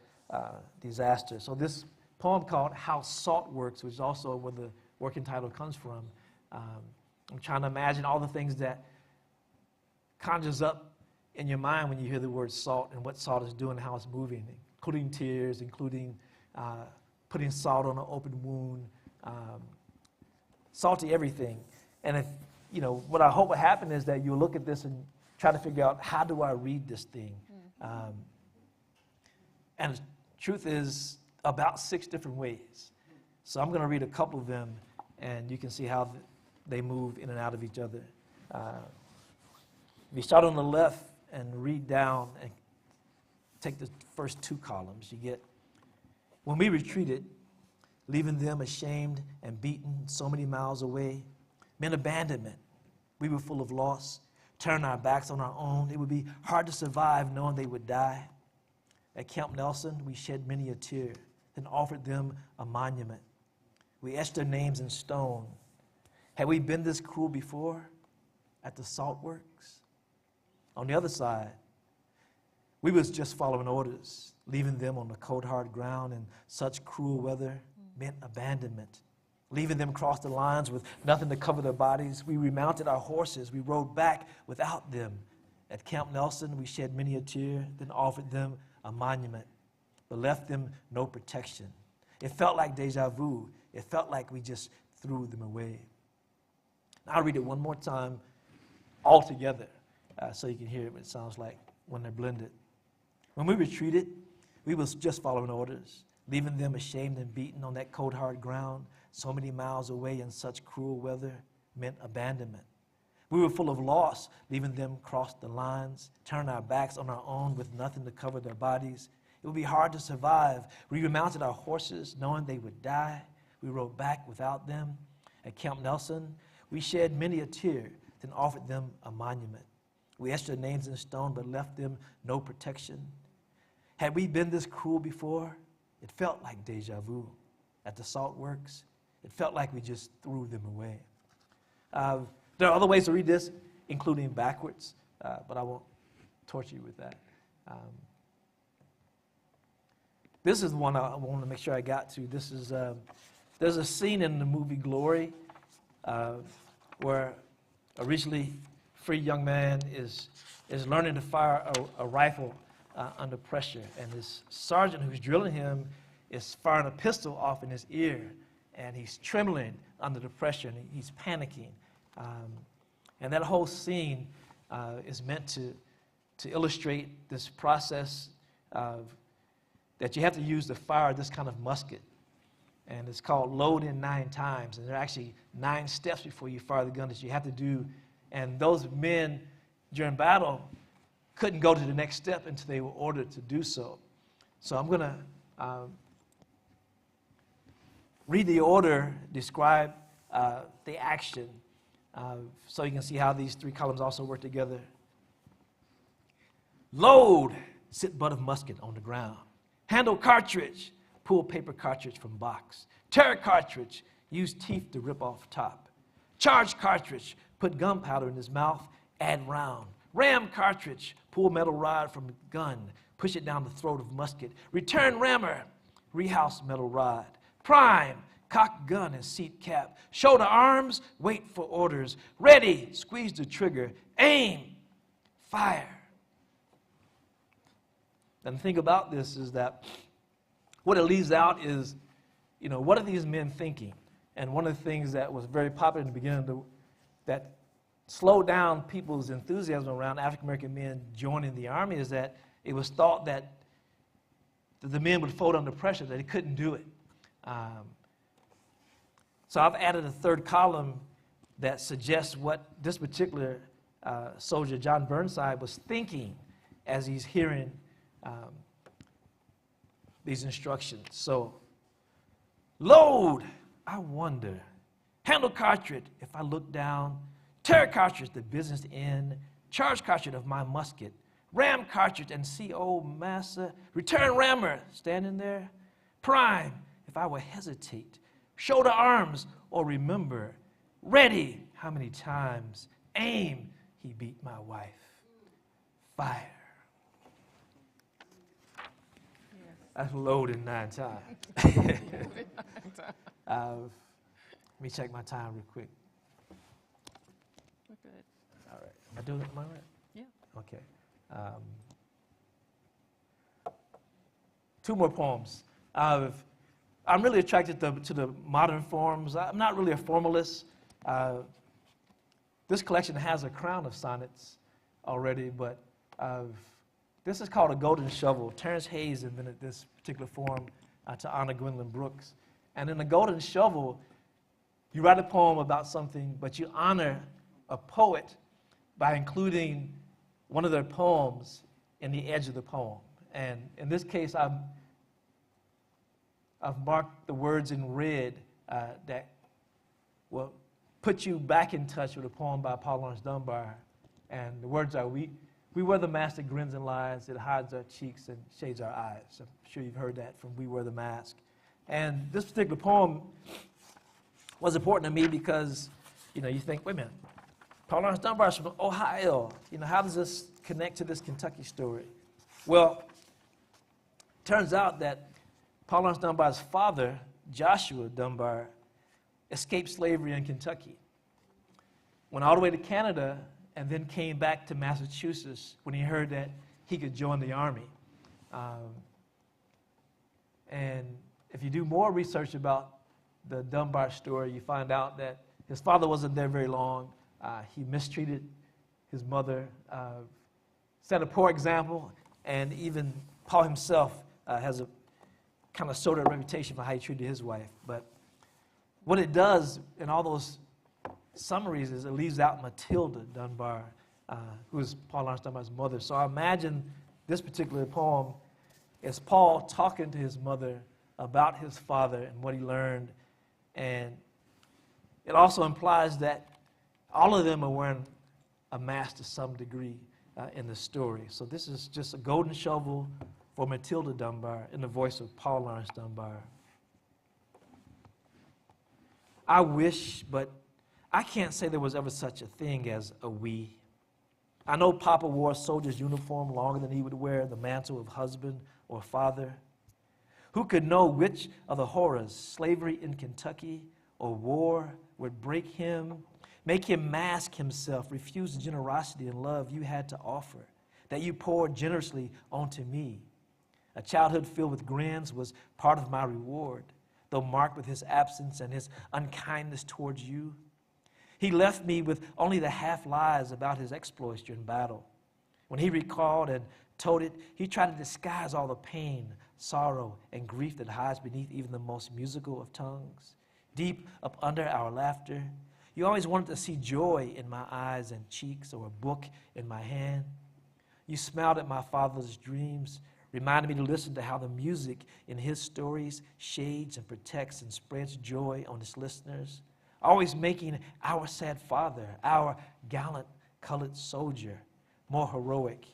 Speaker 4: disaster. So this poem called How Salt Works, which is also where the working title comes from, I'm trying to imagine all the things that conjures up in your mind when you hear the word salt and what salt is doing and how it's moving, including tears, including putting salt on an open wound, salty everything. And if, what I hope will happen is that you'll look at this and try to figure out, how do I read this thing? And the truth is, about 6 different ways. So I'm going to read a couple of them, and you can see how they move in and out of each other. If you start on the left and read down and take the first 2 columns, you get, when we retreated, leaving them ashamed and beaten so many miles away, meant abandonment. We were full of loss, turned our backs on our own. It would be hard to survive knowing they would die. At Camp Nelson, we shed many a tear, then offered them a monument. We etched their names in stone. Had we been this cruel before at the salt works? On the other side, we was just following orders, leaving them on the cold, hard ground in such cruel weather meant abandonment. leaving them cross the lines with nothing to cover their bodies. We remounted our horses. We rode back without them. At Camp Nelson, we shed many a tear, then offered them a monument, but left them no protection. It felt like deja vu. It felt like we just threw them away. I'll read it one more time all together so you can hear it what it sounds like when they're blended. When we retreated, we was just following orders, leaving them ashamed and beaten on that cold, hard ground so many miles away in such cruel weather meant abandonment. We were full of loss, leaving them cross the lines, turn our backs on our own with nothing to cover their bodies. It would be hard to survive. We remounted our horses, knowing they would die. We rode back without them. At Camp Nelson, we shed many a tear, then offered them a monument. We etched their names in stone, but left them no protection. Had we been this cruel before? It felt like deja vu. At the salt works, it felt like we just threw them away. There are other ways to read this, including backwards, but I won't torture you with that. This is one I want to make sure I got to. This is there's a scene in the movie Glory where a recently free young man is learning to fire a rifle under pressure, and his sergeant who's drilling him is firing a pistol off in his ear, and he's trembling under the pressure, and he's panicking. And that whole scene is meant to illustrate this process of that you have to use to fire this kind of musket. And it's called load in 9 times. And there are actually 9 steps before you fire the gun that you have to do. And those men during battle couldn't go to the next step until they were ordered to do so. So I'm going to read the order, describe the action, so you can see how these 3 columns also work together. Load, sit butt of musket on the ground. Handle cartridge, pull paper cartridge from box. Tear cartridge, use teeth to rip off top. Charge cartridge, put gunpowder in his mouth, add round. Ram cartridge, pull metal rod from gun, push it down the throat of musket. Return rammer, rehouse metal rod. Prime, cock gun and seat cap. Shoulder arms, wait for orders. Ready, squeeze the trigger. Aim, fire. And the thing about this is that what it leaves out is, what are these men thinking? And one of the things that was very popular in the beginning that slowed down people's enthusiasm around African-American men joining the Army is that it was thought that the men would fold under pressure, that they couldn't do it. So I've added a 3rd column that suggests what this particular soldier, John Burnside, was thinking as he's hearing these instructions. So, load, I wonder. Handle cartridge, if I look down. Tear cartridge, the business end. Charge cartridge of my musket. Ram cartridge and see old massa. Return rammer, standing there. Prime, if I will hesitate. Shoulder arms or remember. Ready, how many times? Aim, he beat my wife. Fire. That's loaded 9 times. Let me check my time real quick.
Speaker 2: We're good.
Speaker 4: All right. Am I right?
Speaker 2: Yeah.
Speaker 4: Okay. 2 more poems. I'm really attracted to the modern forms. I'm not really a formalist. This collection has a crown of sonnets already, but this is called a golden shovel. Terrence Hayes invented this particular form to honor Gwendolyn Brooks. And in a golden shovel, you write a poem about something, but you honor a poet by including one of their poems in the edge of the poem. And in this case, I've marked the words in red that will put you back in touch with a poem by Paul Laurence Dunbar. And the words are, we wear the mask that grins and lies, it hides our cheeks and shades our eyes. I'm sure you've heard that from We Wear the Mask. And this particular poem was important to me because, you think, wait a minute, Paul Laurence Dunbar is from Ohio. How does this connect to this Kentucky story? Well, turns out that Paul Laurence Dunbar's father, Joshua Dunbar, escaped slavery in Kentucky, went all the way to Canada, and then came back to Massachusetts when he heard that he could join the Army. And if you do more research about the Dunbar story, you find out that his father wasn't there very long. He mistreated his mother, set a poor example, and even Paul himself has a kind of sordid reputation for how he treated his wife. But what it does in all those summaries is it leaves out Matilda Dunbar, who is Paul Laurence Dunbar's mother. So I imagine this particular poem is Paul talking to his mother about his father and what he learned. And it also implies that all of them are wearing a mask to some degree in the story. So this is just a golden shovel for Matilda Dunbar in the voice of Paul Laurence Dunbar. I wish, but I can't say there was ever such a thing as a we. I know Papa wore a soldier's uniform longer than he would wear the mantle of husband or father. Who could know which of the horrors, slavery in Kentucky or war, would break him, make him mask himself, refuse the generosity and love you had to offer, that you poured generously onto me. A childhood filled with grins was part of my reward, though marked with his absence and his unkindness towards you. He left me with only the half lies about his exploits during battle. When he recalled and told it, he tried to disguise all the pain, sorrow, and grief that hides beneath even the most musical of tongues. Deep up under our laughter, you always wanted to see joy in my eyes and cheeks or a book in my hand. You smiled at my father's dreams, reminded me to listen to how the music in his stories shades and protects and spreads joy on its listeners, always making our sad father, our gallant colored soldier, more heroic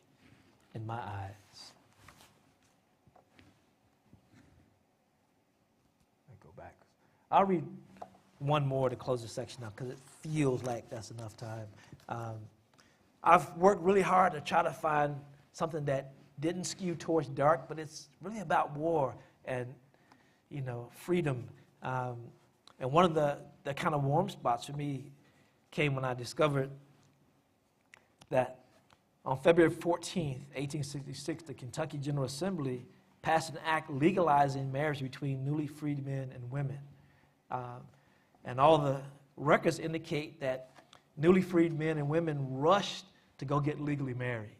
Speaker 4: in my eyes. Let me go back. I'll read one more to close the section up because it feels like that's enough time. I've worked really hard to try to find something that didn't skew towards dark, but it's really about war and, freedom. And one of the kind of warm spots for me came when I discovered that on February 14th, 1866, the Kentucky General Assembly passed an act legalizing marriage between newly freed men and women. And all the records indicate that newly freed men and women rushed to go get legally married,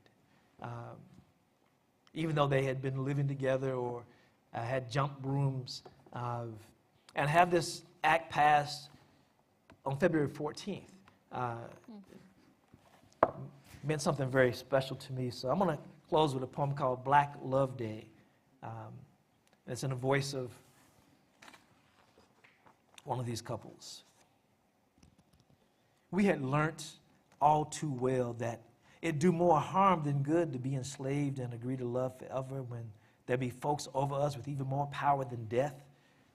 Speaker 4: even though they had been living together or had jump brooms, and have this act passed on February 14th. Meant something very special to me. So I'm going to close with a poem called Black Love Day. It's in the voice of one of these couples. We had learnt all too well that it do more harm than good to be enslaved and agree to love forever when there be folks over us with even more power than death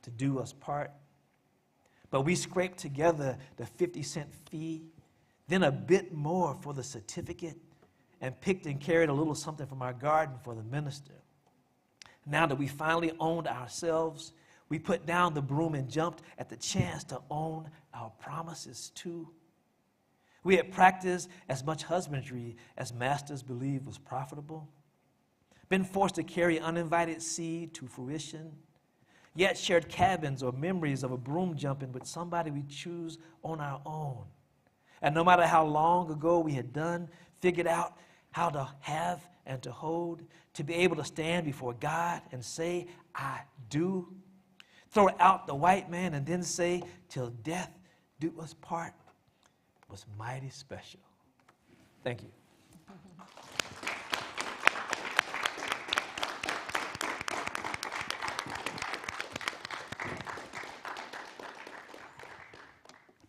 Speaker 4: to do us part. But we scraped together the 50-cent fee, then a bit more for the certificate, and picked and carried a little something from our garden for the minister. Now that we finally owned ourselves, we put down the broom and jumped at the chance to own our promises too. We had practiced as much husbandry as masters believed was profitable, been forced to carry uninvited seed to fruition, yet shared cabins or memories of a broom jumping with somebody we choose on our own. And no matter how long ago we had done, figured out how to have and to hold, to be able to stand before God and say, I do. Throw out the white man and then say, till death do us part, was mighty special. Thank you.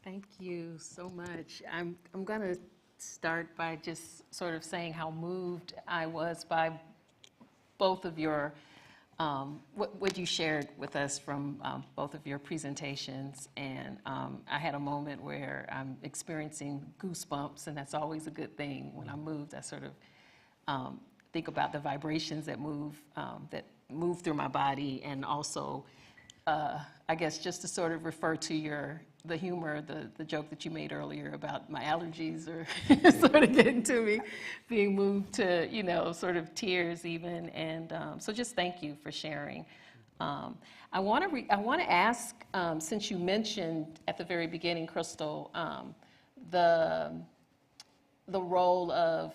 Speaker 2: Thank you so much. I'm going to start by just sort of saying how moved I was by both of your, what you shared with us from both of your presentations. And I had a moment where I'm experiencing goosebumps, and that's always a good thing. When I'm moved, I sort of think about the vibrations that move through my body, and also I guess just to sort of refer to the humor, the joke that you made earlier about my allergies or sort of getting to me, being moved to, sort of tears even. And so just thank you for sharing. I want to ask, since you mentioned at the very beginning, Crystal, the role of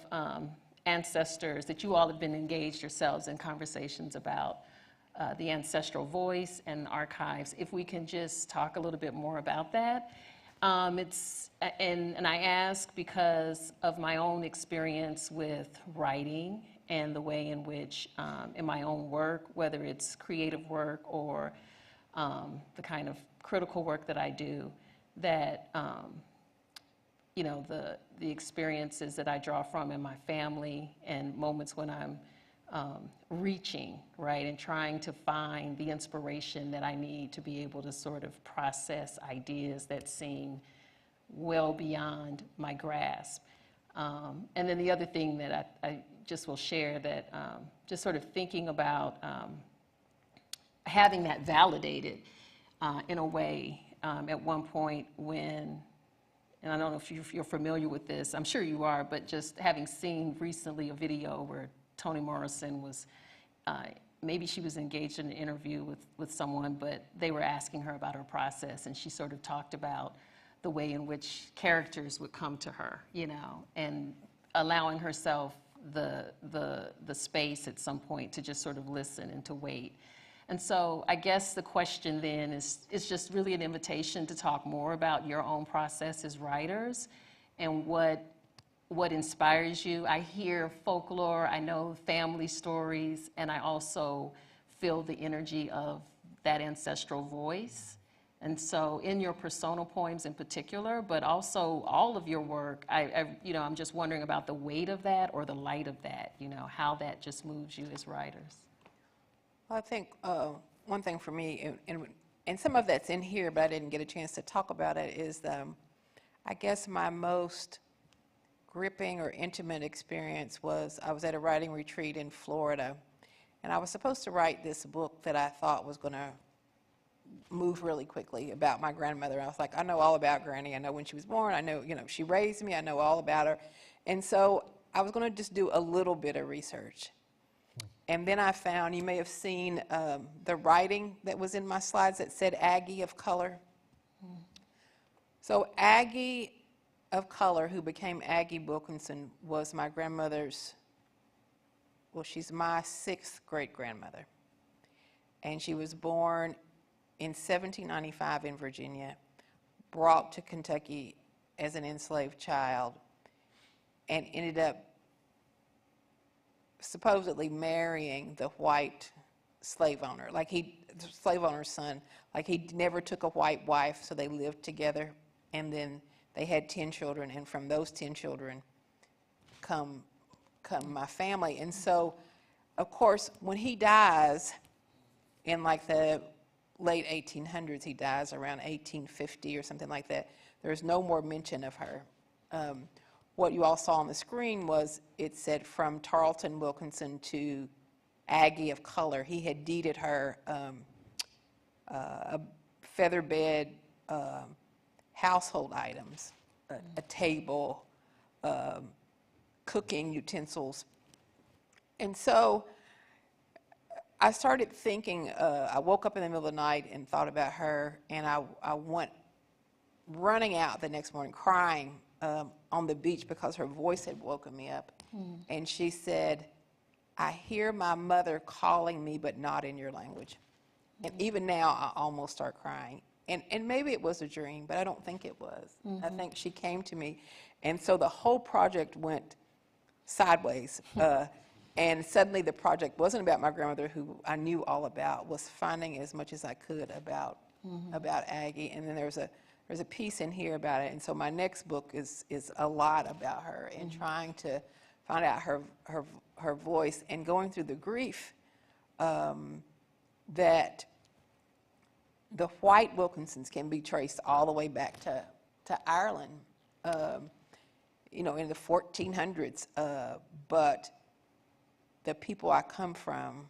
Speaker 2: ancestors, that you all have been engaged yourselves in conversations about the ancestral voice and archives. If we can just talk a little bit more about that. And I ask because of my own experience with writing and the way in which, in my own work, whether it's creative work or the kind of critical work that I do, that the experiences that I draw from in my family and moments when I'm reaching, right, and trying to find the inspiration that I need to be able to sort of process ideas that seem well beyond my grasp. And then the other thing that I just will share, that just sort of thinking about having that validated in a way at one point when, and I don't know if you're familiar with this, I'm sure you are, but just having seen recently a video where Toni Morrison was, maybe she was engaged in an interview with someone, but they were asking her about her process, and she sort of talked about the way in which characters would come to her, and allowing herself the space at some point to just sort of listen and to wait. And so I guess the question then is just really an invitation to talk more about your own process as writers and what inspires you. I hear folklore, I know family stories, and I also feel the energy of that ancestral voice. And so in your personal poems in particular, but also all of your work, I'm just wondering about the weight of that or the light of that, how that just moves you as writers.
Speaker 3: Well, I think one thing for me, and some of that's in here, but I didn't get a chance to talk about it, is I guess my most gripping or intimate experience was I was at a writing retreat in Florida, and I was supposed to write this book that I thought was going to move really quickly about my grandmother. I was like, I know all about Granny. I know when she was born. I know, she raised me. I know all about her. And so I was going to just do a little bit of research. And then I found, you may have seen the writing that was in my slides that said Aggie of Color. So Aggie of Color, who became Aggie Wilkinson, was my grandmother's, well, she's my 6th great-grandmother. And she was born in 1795 in Virginia, brought to Kentucky as an enslaved child, and ended up supposedly marrying the white slave owner, slave owner's son. Like, he never took a white wife, so they lived together, and then they had 10 children, and from those 10 children come my family. And so, of course, when he dies in like the late 1800s, he dies around 1850 or something like that, there's no more mention of her. What you all saw on the screen was, it said from Tarleton Wilkinson to Aggie of Color. He had deeded her a feather bed, household items, a table, cooking utensils. And so I started thinking, I woke up in the middle of the night and thought about her, and I went running out the next morning crying on the beach because her voice had woken me up. And she said, I hear my mother calling me, but not in your language. And even now, I almost start crying. And maybe it was a dream, but I don't think it was. I think she came to me. And so the whole project went sideways. And suddenly the project wasn't about my grandmother, who I knew all about, was finding as much as I could about Aggie. And then there's a piece in here about it. And so my next book is a lot about her and trying to find out her voice and going through the grief that the white Wilkinsons can be traced all the way back to Ireland, in the 1400s. But the people I come from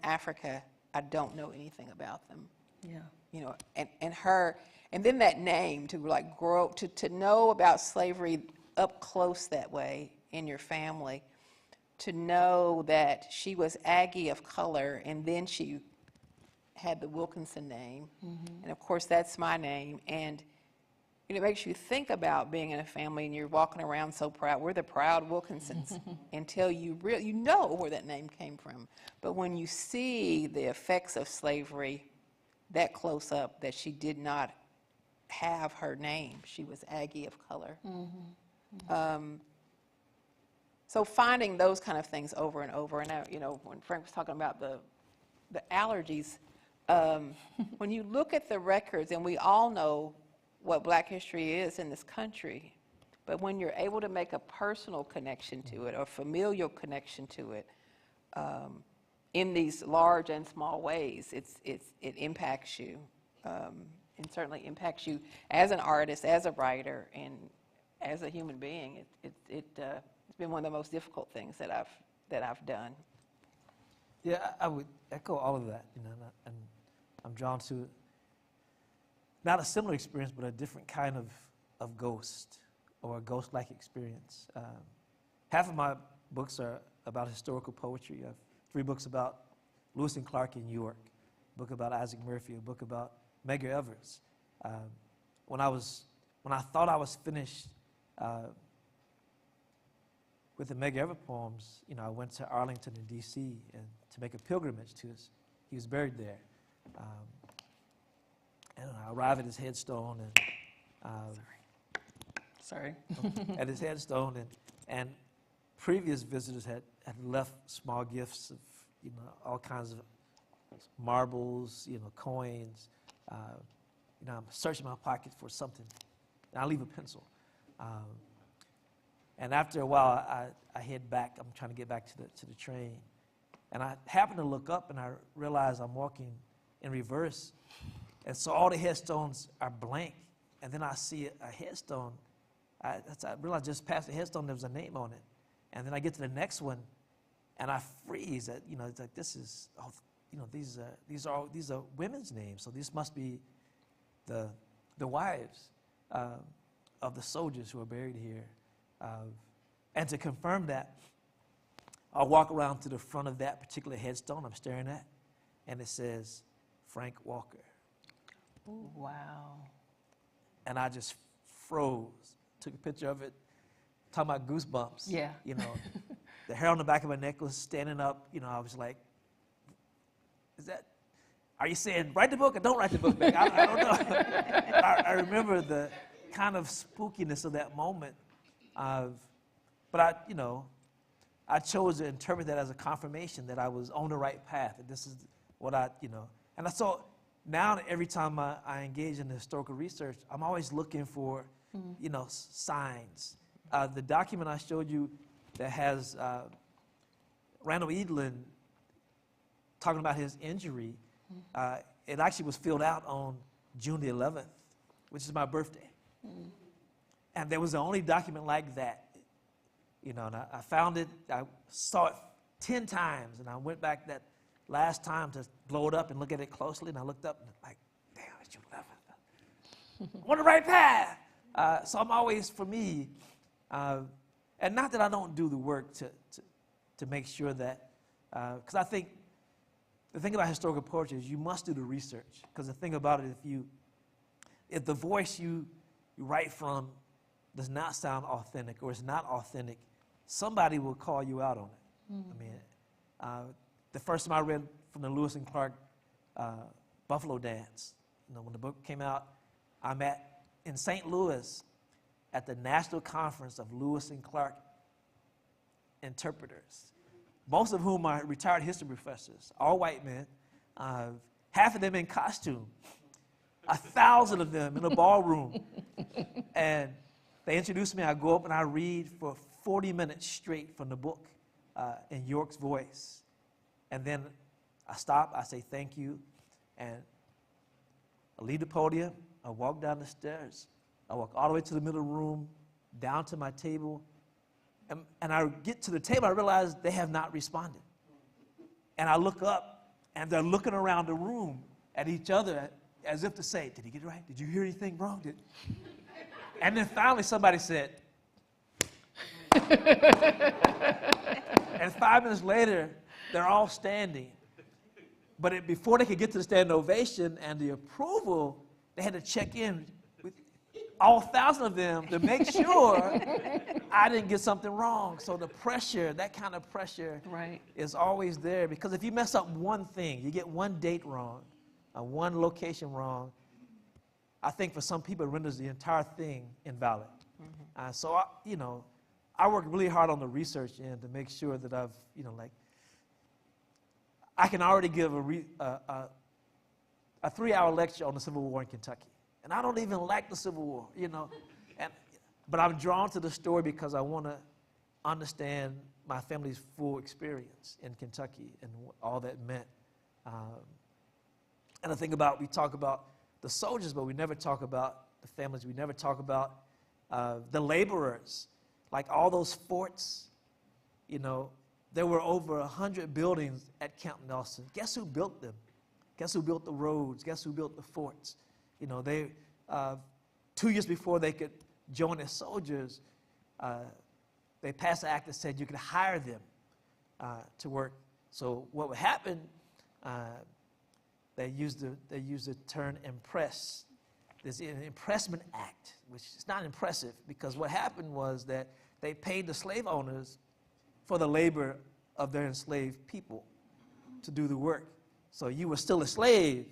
Speaker 3: Africa, I don't know anything about them.
Speaker 2: Yeah.
Speaker 3: You know, and her, and then that name to like grow, to know about slavery up close that way in your family, to know that she was Aggie of color, and then she had the Wilkinson name, and of course that's my name, and it makes you think about being in a family and you're walking around so proud. We're the proud Wilkinsons until you you know where that name came from. But when you see the effects of slavery that close up, that she did not have her name, she was Aggie of color. So finding those kind of things over and over, and you know, when Frank was talking about the allergies, when you look at the records, and we all know what Black history is in this country, but when you're able to make a personal connection to it or familial connection to it, in these large and small ways, it impacts you, and certainly impacts you as an artist, as a writer, and as a human being. It's been one of the most difficult things that I've done.
Speaker 4: Yeah, I would echo all of that, you know, and I'm drawn to not a similar experience, but a different kind of ghost or a ghost-like experience. Half of my books are about historical poetry. I have 3 books about Lewis and Clark in York, a book about Isaac Murphy, a book about Medgar Evers. When I thought I was finished with the Medgar Evers poems, you know, I went to Arlington in D.C. and to make a pilgrimage to he was buried there. And I arrived at his headstone, and
Speaker 2: Sorry.
Speaker 4: at his headstone, and previous visitors had left small gifts of, you know, all kinds of marbles, you know, coins. You know, I'm searching my pocket for something, and I leave a pencil. And after a while, I head back. I'm trying to get back to the train, and I happen to look up, and I realize I'm walking in reverse, and so all the headstones are blank. And then I see a headstone. I realized just past the headstone there was a name on it, and then I get to the next one, and I freeze. You know, it's like this is, oh, you know, these are women's names, so this must be the wives of the soldiers who are buried here. And to confirm that, I'll walk around to the front of that particular headstone I'm staring at, and it says Frank Walker.
Speaker 2: Ooh, wow.
Speaker 4: And I just froze, took a picture of it, talking about goosebumps.
Speaker 2: Yeah.
Speaker 4: You know, the hair on the back of my neck was standing up. You know, I was like, are you saying write the book or don't write the book, Meg? I don't know. I remember the kind of spookiness of that moment. But I chose to interpret that as a confirmation that I was on the right path, that this is what and so now every time I engage in historical research, I'm always looking for, you know, signs. The document I showed you that has Randall Edlin talking about his injury, it actually was filled out on June the 11th, which is my birthday. And there was the only document like that. You know, and I found it, I saw it 10 times, and I went back that last time to blow it up and look at it closely, and I looked up and like, damn, it's June 11th. I'm on the right path. So I'm always, for me, and not that I don't do the work to make sure that, because I think the thing about historical poetry is you must do the research, because the thing about it, if the voice you write from does not sound authentic or is not authentic, somebody will call you out on it. I mean, the first time I read from the Lewis and Clark Buffalo Dance, you know, when the book came out, I'm in St. Louis at the National Conference of Lewis and Clark Interpreters, most of whom are retired history professors, all white men, half of them in costume, 1,000 of them in a ballroom. And they introduce me, I go up and I read for 40 minutes straight from the book in York's voice. And then I stop, I say thank you, and I leave the podium, I walk down the stairs, I walk all the way to the middle of the room, down to my table, and I get to the table, I realize they have not responded. And I look up, and they're looking around the room, at each other as if to say, did he get it right? Did you hear anything wrong? And then finally somebody said, and 5 minutes later, they're all standing. But before they could get to the standing ovation and the approval, they had to check in with all 1,000 of them to make sure I didn't get something wrong. So the pressure, that kind of pressure is always there. Because if you mess up one thing, you get one date wrong, one location wrong, I think for some people it renders the entire thing invalid. So, I worked really hard on the research end to make sure that I've, I can already give a 3-hour lecture on the Civil War in Kentucky. And I don't even like the Civil War, but I'm drawn to the story because I want to understand my family's full experience in Kentucky and all that meant. And I think we talk about the soldiers, but we never talk about the families. We never talk about the laborers, like all those forts. There were over 100 buildings at Camp Nelson. Guess who built them? Guess who built the roads? Guess who built the forts? They 2 years before they could join as soldiers, they passed an act that said you could hire them to work. So what would happen? They used the term impress. There's an impressment act, which is not impressive because what happened was that they paid the slave owners for the labor of their enslaved people to do the work. So you were still a slave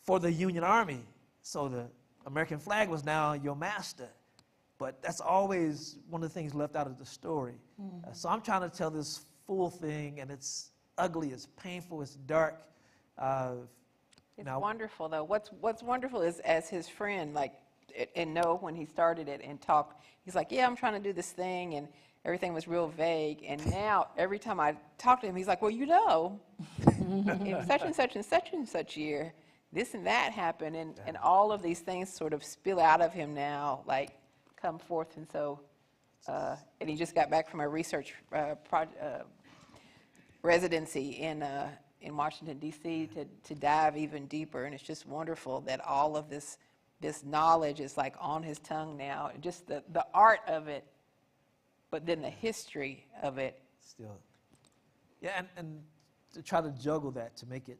Speaker 4: for the Union Army. So the American flag was now your master. But that's always one of the things left out of the story. So I'm trying to tell this full thing, and it's ugly, it's painful, it's dark.
Speaker 3: It's wonderful, though. What's wonderful is, as his friend, and when he started it and talked, he's like, yeah, I'm trying to do this thing, and everything was real vague. And now, every time I talk to him, he's like, well, in such and such and such and such year, this and that happened, and all of these things sort of spill out of him now, come forth. And so, and he just got back from a research residency in Washington, D.C. to dive even deeper. And it's just wonderful that all of this knowledge is on his tongue now, just the art of it, but then the history of it.
Speaker 4: Still. Yeah, and to try to juggle that, to make it,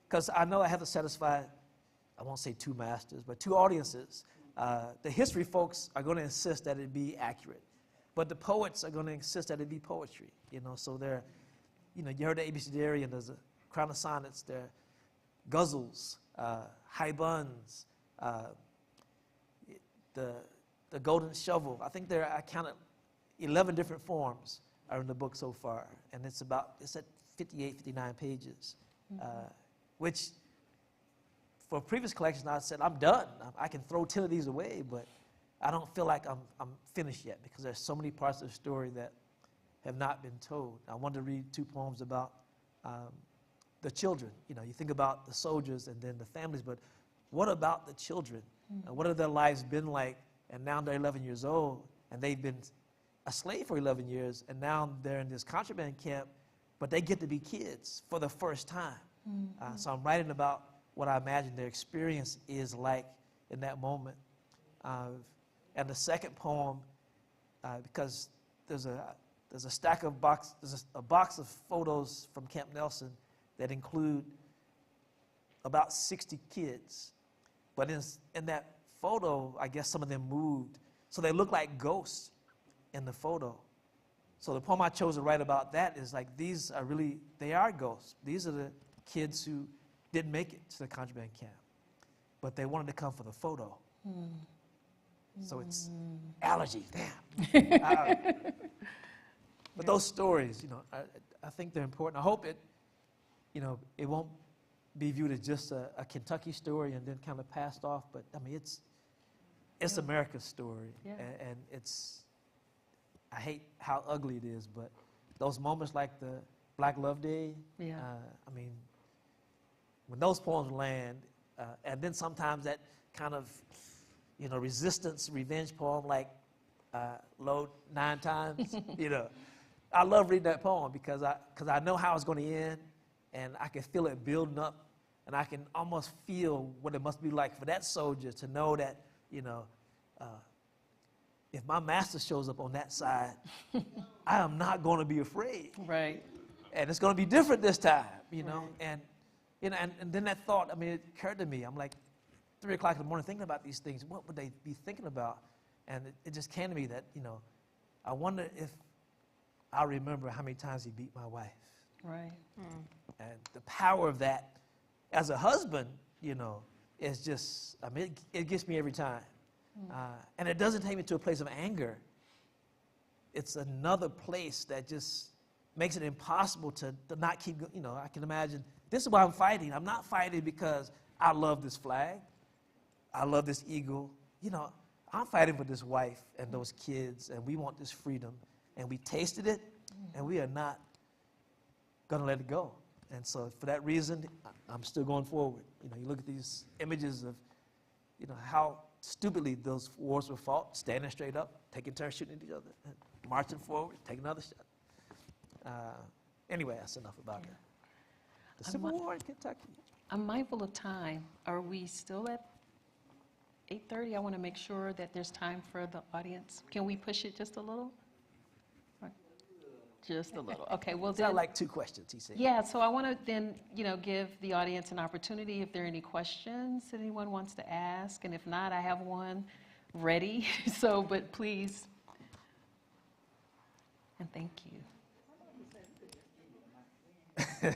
Speaker 4: because I know I have to satisfy, I won't say two masters, but two audiences. The history folks are going to insist that it be accurate, but the poets are going to insist that it be poetry, so they're, you heard the abecedarian, there's a crown of sonnets, there are guzzles, haibans, the golden shovel. I think I counted 11 different forms are in the book so far, and it's at 58, 59 pages, which for previous collections I said, I'm done. I can throw 10 of these away, but I don't feel like I'm finished yet because there's so many parts of the story that have not been told. I wanted to read 2 poems about the children. You think about the soldiers and then the families, but what about the children? What have their lives been like? And now they're 11 years old, and they've been a slave for 11 years, and now they're in this contraband camp, but they get to be kids for the first time. So I'm writing about what I imagine their experience is like in that moment. And the second poem, because there's a stack of there's a box of photos from Camp Nelson that include about 60 kids. But in that photo, I guess some of them moved. So they look like ghosts in the photo. So the poem I chose to write about that is they are ghosts. These are the kids who didn't make it to the contraband camp, but they wanted to come for the photo. So it's allergy, damn. But those stories, I think they're important. I hope it won't be viewed as just a Kentucky story and then kind of passed off. But I mean, it's America's story, and I hate how ugly it is, but those moments like the Black Love Day, I mean, when those poems land, and then sometimes that kind of, resistance, revenge poem like Load 9 Times, I love reading that poem because I know how it's going to end, and I can feel it building up And I can almost feel what it must be like for that soldier to know that, if my master shows up on that side, I am not going to be afraid.
Speaker 2: Right.
Speaker 4: And it's going to be different this time,
Speaker 2: Right.
Speaker 4: And, and then that thought, it occurred to me. I'm like 3 o'clock in the morning thinking about these things. What would they be thinking about? And it just came to me that, I wonder if I remember how many times he beat my wife.
Speaker 2: Right.
Speaker 4: And the power of that as a husband, is just, it gets me every time. And it doesn't take me to a place of anger. It's another place that just makes it impossible to not keep, I can imagine, this is why I'm fighting. I'm not fighting because I love this flag. I love this eagle. I'm fighting for this wife and those kids, and we want this freedom. And we tasted it, and we are not going to let it go. And so for that reason, I'm still going forward. You look at these images of, how stupidly those wars were fought, standing straight up, taking turns shooting at each other, and marching forward, taking another shot. Anyway, that's enough about that. The Civil War in Kentucky.
Speaker 2: I'm mindful of time. Are we still at 8:30? I want to make sure that there's time for the audience. Can we push it just a little? Just a little. Okay, well
Speaker 4: It's not
Speaker 2: then.
Speaker 4: like 2 questions, he said.
Speaker 2: Yeah, so I want to then, give the audience an opportunity if there are any questions that anyone wants to ask. And if not, I have one ready. So, but please. And thank you.
Speaker 4: Not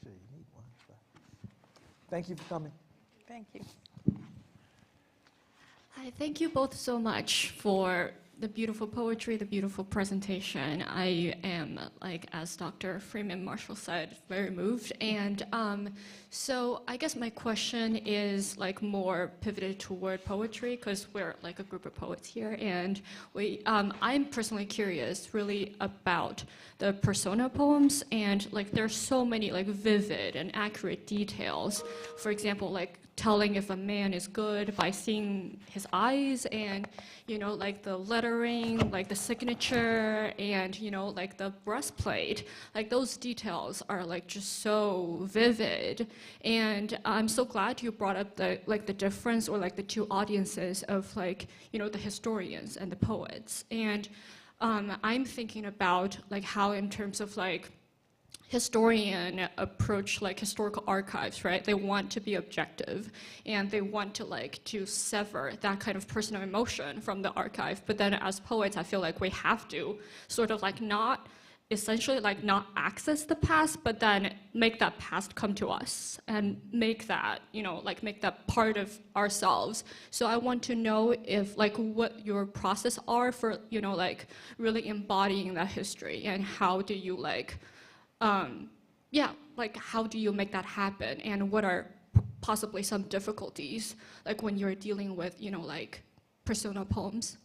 Speaker 4: sure you need one, but thank you for coming.
Speaker 3: Thank you.
Speaker 5: Hi, thank you both so much for the beautiful poetry, the beautiful presentation. I am, as Dr. Freeman Marshall said, very moved. And so I guess my question is more pivoted toward poetry, because we're a group of poets here. And I'm personally curious really about the persona poems. And there's so many vivid and accurate details. For example, telling if a man is good by seeing his eyes and, the lettering, the signature and, the breastplate. Those details are just so vivid. And I'm so glad you brought up the difference or the 2 audiences of the historians and the poets. And I'm thinking about how in terms of historian approach historical archives, right? They want to be objective and they want to sever that kind of personal emotion from the archive. But then as poets, I feel we have to sort of not essentially not access the past, but then make that past come to us and make that, make that part of ourselves. So I want to know if what your process are for, really embodying that history, and how do you how do you make that happen, and what are possibly some difficulties when you're dealing with persona poems?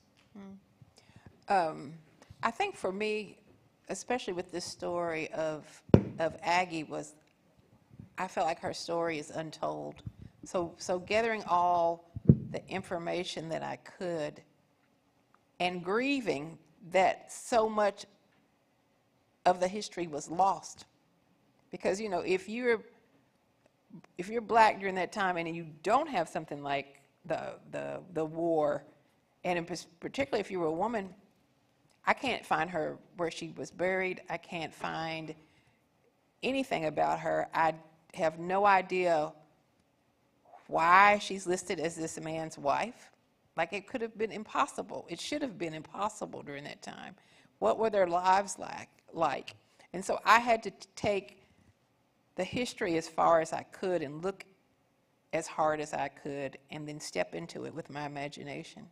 Speaker 3: I think for me, especially with this story of Aggie, I felt like her story is untold. So gathering all the information that I could and grieving that so much of the history was lost. Because, if you're black during that time and you don't have something like the war, and particularly if you were a woman, I can't find her where she was buried. I can't find anything about her. I have no idea why she's listed as this man's wife. It could have been impossible. It should have been impossible during that time. What were their lives like? And so I had to take the history as far as I could and look as hard as I could, and then step into it with my imagination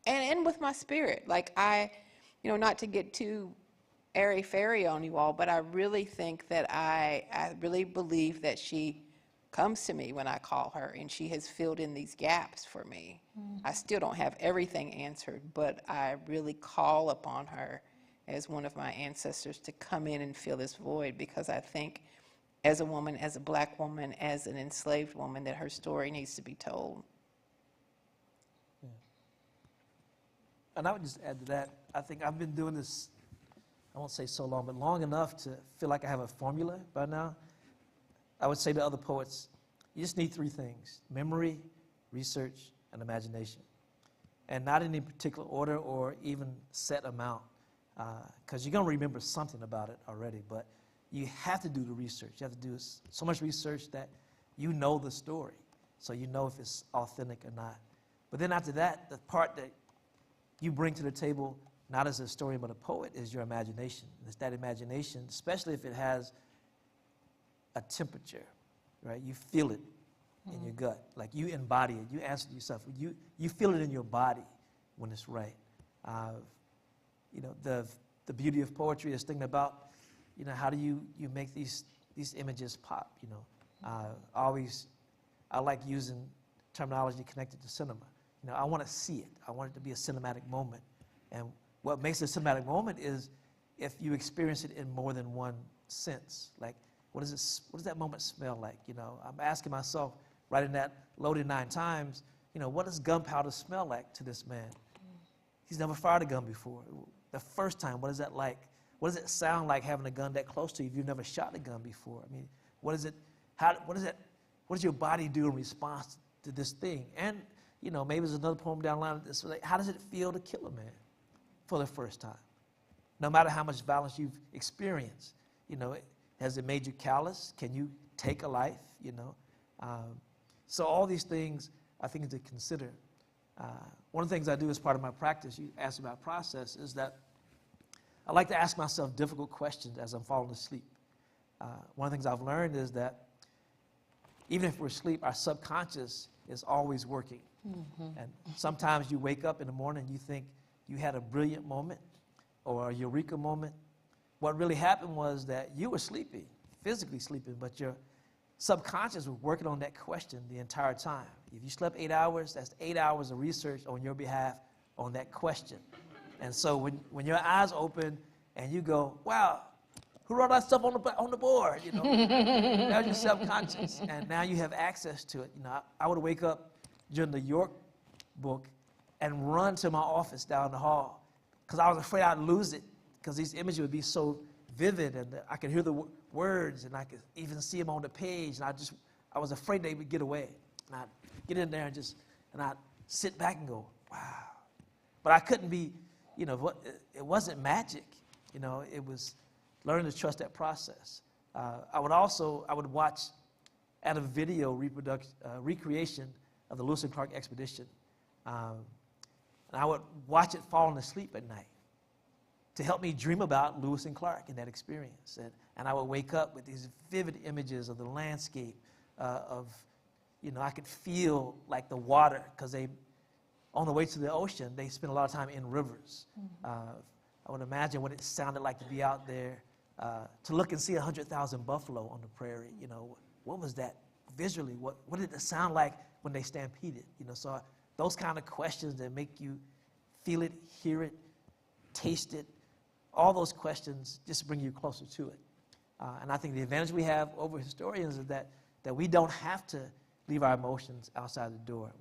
Speaker 3: and with my spirit. Not to get too airy-fairy on you all, but I really think that I really believe that she comes to me when I call her, and she has filled in these gaps for me. I still don't have everything answered, but I really call upon her as one of my ancestors to come in and fill this void, because I think as a woman, as a black woman, as an enslaved woman, that her story needs to be told.
Speaker 4: Yeah. And I would just add to that, I think I've been doing this I won't say so long, but long enough to feel like I have a formula by now, I would say to other poets, you just need three things: memory, research, and imagination. And not in any particular order or even set amount, because you're going to remember something about it already, but you have to do the research. You have to do so much research that you know the story, so you know if it's authentic or not. But then after that, the part that you bring to the table, not as a historian but a poet, is your imagination. And it's that imagination, especially if it has a temperature, right? You feel it in your gut, like you embody it. You answer to yourself. You feel it in your body when it's right. You know, the beauty of poetry is thinking about, you know, how do you make these images pop? You know, I like using terminology connected to cinema. You know, I want to see it. I want it to be a cinematic moment. And what makes it a cinematic moment is if you experience it in more than one sense. Like, what does that moment smell like? You know, I'm asking myself, writing that loaded 9 times, you know, what does gunpowder smell like to this man? He's never fired a gun before. The first time, what is that like? What does it sound like having a gun that close to you if you've never shot a gun before? I mean, what does your body do in response to this thing? And, you know, maybe there's another poem down the line. It's like, how does it feel to kill a man for the first time? No matter how much violence you've experienced, you know, has it made you callous? Can you take a life, you know? So all these things I think to consider. One of the things I do as part of my practice, you asked about process, is that I like to ask myself difficult questions as I'm falling asleep. One of the things I've learned is that even if we're asleep, our subconscious is always working. Mm-hmm. And sometimes you wake up in the morning and you think you had a brilliant moment or a eureka moment. What really happened was that you were sleeping, physically sleeping, but your subconscious was working on that question the entire time. If you slept 8 hours, that's 8 hours of research on your behalf on that question. And so when your eyes open and you go, wow, who wrote that stuff on the board? You know, that's your subconscious, and now you have access to it. You know, I would wake up during the York book and run to my office down the hall because I was afraid I'd lose it because these images would be so vivid, and I could hear the words, and I could even see them on the page, and I was afraid they would get away. And I'd get in there and I'd sit back and go, wow. But I couldn't be, you know, it wasn't magic. You know, it was learning to trust that process. I would watch at a video recreation of the Lewis and Clark expedition. And I would watch it falling asleep at night to help me dream about Lewis and Clark and that experience. And I would wake up with these vivid images of the landscape, you know, I could feel like the water, because on the way to the ocean, they spent a lot of time in rivers. Mm-hmm. I would imagine what it sounded like to be out there, to look and see 100,000 buffalo on the prairie. You know, what was that visually? What did it sound like when they stampeded? You know, so those kind of questions that make you feel it, hear it, taste it, all those questions just bring you closer to it. And I think the advantage we have over historians is that we don't have to leave our emotions outside the door.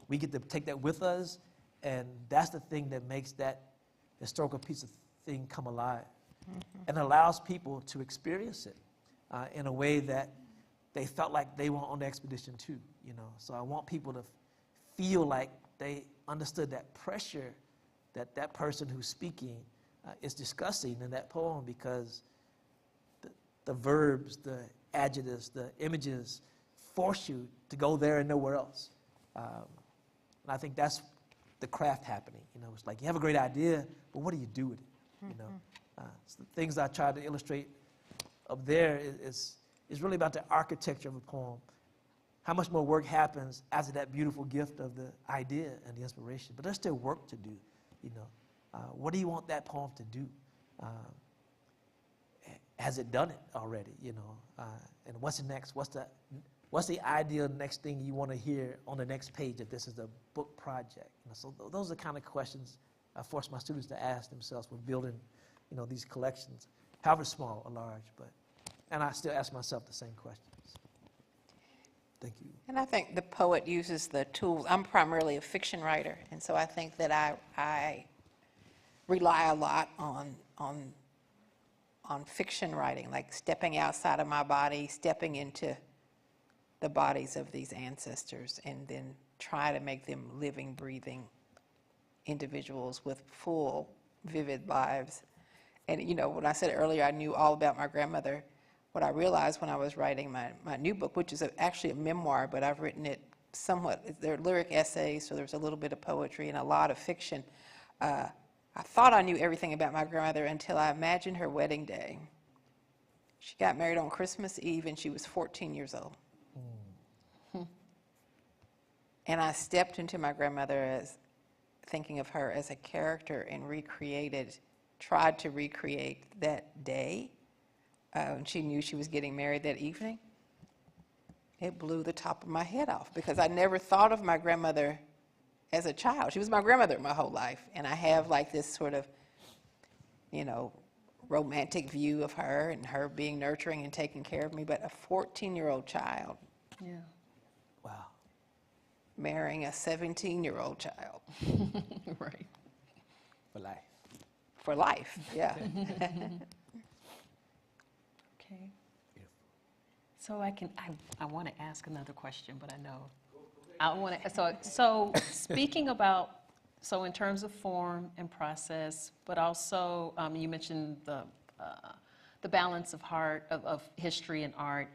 Speaker 4: We get to take that with us, and that's the thing that makes that historical piece of thing come alive. Mm-hmm. And allows people to experience it in a way that they felt like they were on the expedition too, you know. So I want people to feel like they understood that pressure that person who's speaking is discussing in that poem, because the verbs, the adjectives, the images force you to go there and nowhere else. And I think that's the craft happening. You know, it's like you have a great idea, but what do you do with it? Mm-hmm. You know, so the things I try to illustrate up there is really about the architecture of a poem. How much more work happens after that beautiful gift of the idea and the inspiration? But there's still work to do. You know, what do you want that poem to do? Has it done it already? You know, and what's the next? What's the ideal next thing you want to hear on the next page if this is a book project? You know, so those are the kind of questions I force my students to ask themselves when building, you know, these collections, however small or large. And I still ask myself the same questions. Thank you.
Speaker 3: And I think the poet uses the tools. I'm primarily a fiction writer, and so I think that I rely a lot on fiction writing, like stepping outside of my body, stepping into the bodies of these ancestors, and then try to make them living, breathing individuals with full, vivid lives. And you know, when I said earlier I knew all about my grandmother, what I realized when I was writing my new book, which is actually a memoir, but I've written it somewhat, they're lyric essays, so there's a little bit of poetry and a lot of fiction. I thought I knew everything about my grandmother until I imagined her wedding day. She got married on Christmas Eve and she was 14 years old. And I stepped into my grandmother as thinking of her as a character and tried to recreate that day. And she knew she was getting married that evening. It blew the top of my head off because I never thought of my grandmother as a child. She was my grandmother my whole life. And I have like this sort of, you know, romantic view of her and her being nurturing and taking care of me. But a 14-year-old child.
Speaker 2: Yeah.
Speaker 4: Wow.
Speaker 3: Marrying a 17-year-old child.
Speaker 2: Right.
Speaker 4: For life.
Speaker 3: For life, yeah.
Speaker 2: Okay. So I want to ask another question, but I know I want to. So speaking about, so in terms of form and process, but also you mentioned the balance of heart of history and art,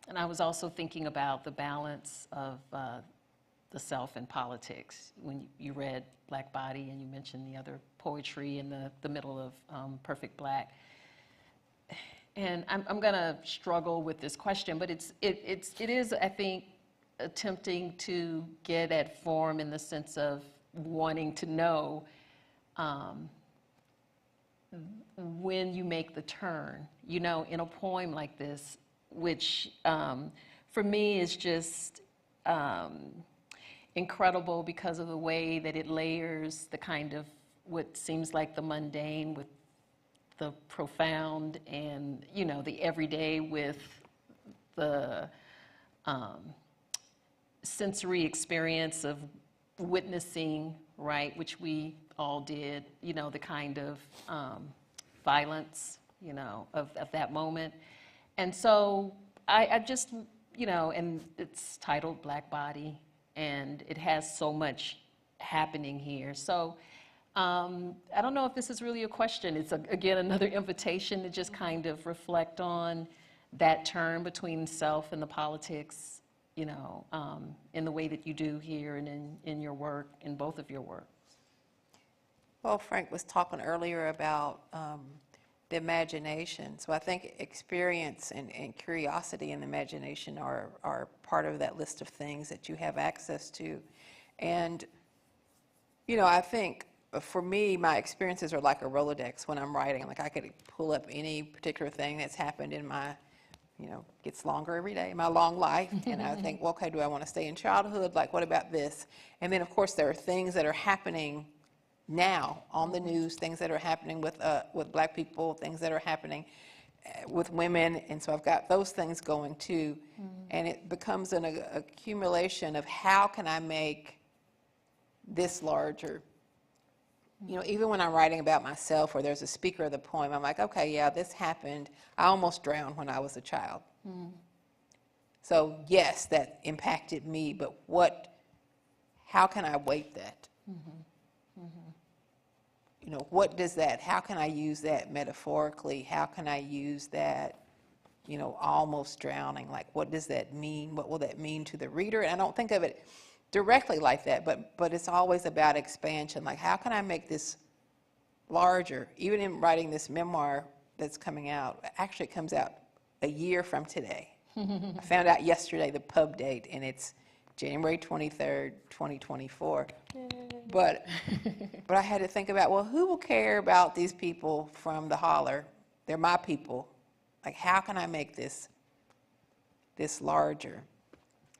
Speaker 2: and I was also thinking about the balance of the self and politics when you read Black Body and you mentioned the other poetry in the middle of Perfect Black. And I'm going to struggle with this question, but it is, I think, attempting to get at form in the sense of wanting to know when you make the turn, you know, in a poem like this, which for me is just incredible because of the way that it layers the kind of what seems like the mundane with the profound, and you know, the everyday with the sensory experience of witnessing, right, which we all did, you know, the kind of violence, you know, of that moment. And so I just, you know, and it's titled Black Body, and it has so much happening here. So I don't know if this is really a question. It's, again, another invitation to just kind of reflect on that turn between self and the politics, you know, in the way that you do here and in your work, in both of your works.
Speaker 3: Well, Frank was talking earlier about the imagination. So I think experience and curiosity and imagination are part of that list of things that you have access to. And, you know, I think for me, my experiences are like a Rolodex when I'm writing. Like I could pull up any particular thing that's happened in my, you know, gets longer every day, my long life. And I think, well, okay, do I want to stay in childhood? Like, what about this? And then, of course, there are things that are happening now on the news, things that are happening with Black people, things that are happening with women. And so I've got those things going too. And it becomes an accumulation of how can I make this larger? You know, even when I'm writing about myself or there's a speaker of the poem, I'm like, okay, yeah, this happened. I almost drowned when I was a child. So yes, that impacted me, but how can I weight that? You know, what does that, how can I use that metaphorically? How can I use that, you know, almost drowning? Like, what does that mean? What will that mean to the reader? And I don't think of it directly like that, but it's always about expansion. Like, how can I make this larger? Even in writing this memoir that's coming out, actually it comes out a year from today. I found out yesterday the pub date, and it's January 23rd, 2024. But I had to think about, well, who will care about these people from the holler? They're my people. Like, how can I make this larger?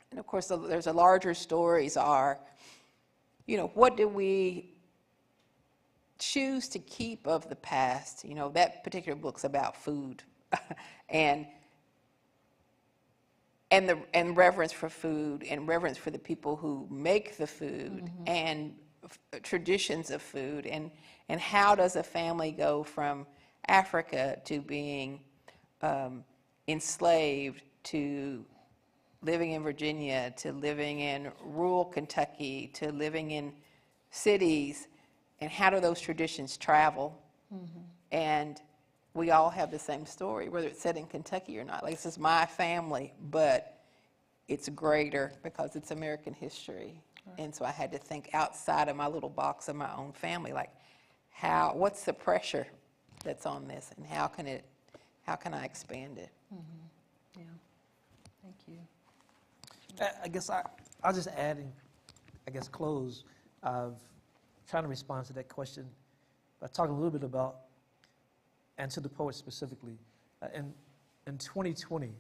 Speaker 3: And of course, there's a larger stories are, you know, what do we choose to keep of the past? You know, that particular book's about food and reverence for food and reverence for the people who make the food and traditions of food and how does a family go from Africa to being enslaved to living in Virginia to living in rural Kentucky to living in cities, and how do those traditions travel? And we all have the same story, whether it's set in Kentucky or not. Like, this is my family, but it's greater because it's American history. And so I had to think outside of my little box of my own family, like, what's the pressure that's on this, and how can I expand it?
Speaker 2: Yeah, thank you.
Speaker 4: I guess I'll just add and I guess close of trying to respond to that question by talking a little bit about, and to the poet specifically, in 2020,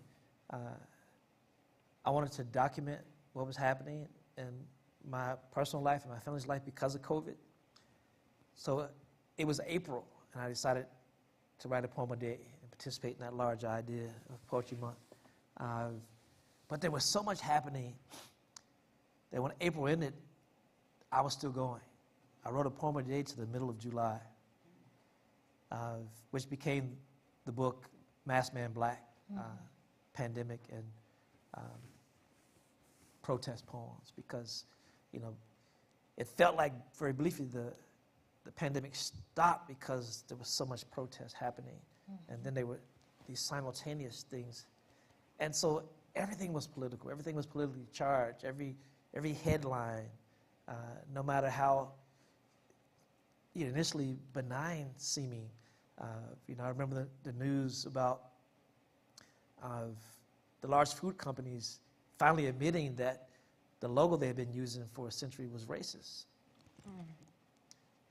Speaker 4: I wanted to document what was happening in my personal life and my family's life because of COVID. So it was April, and I decided to write a poem a day and participate in that large idea of Poetry Month. But there was so much happening that when April ended, I was still going. I wrote a poem a day to the middle of July, which became the book Masked Man Black, Pandemic and Protest Poems, because, it felt like very briefly the pandemic stopped because there was so much protest happening. And then there were these simultaneous things. And so everything was political. Everything was politically charged. Every headline, no matter how initially benign seeming. I remember the news about the large food companies finally admitting that the logo they had been using for a century was racist.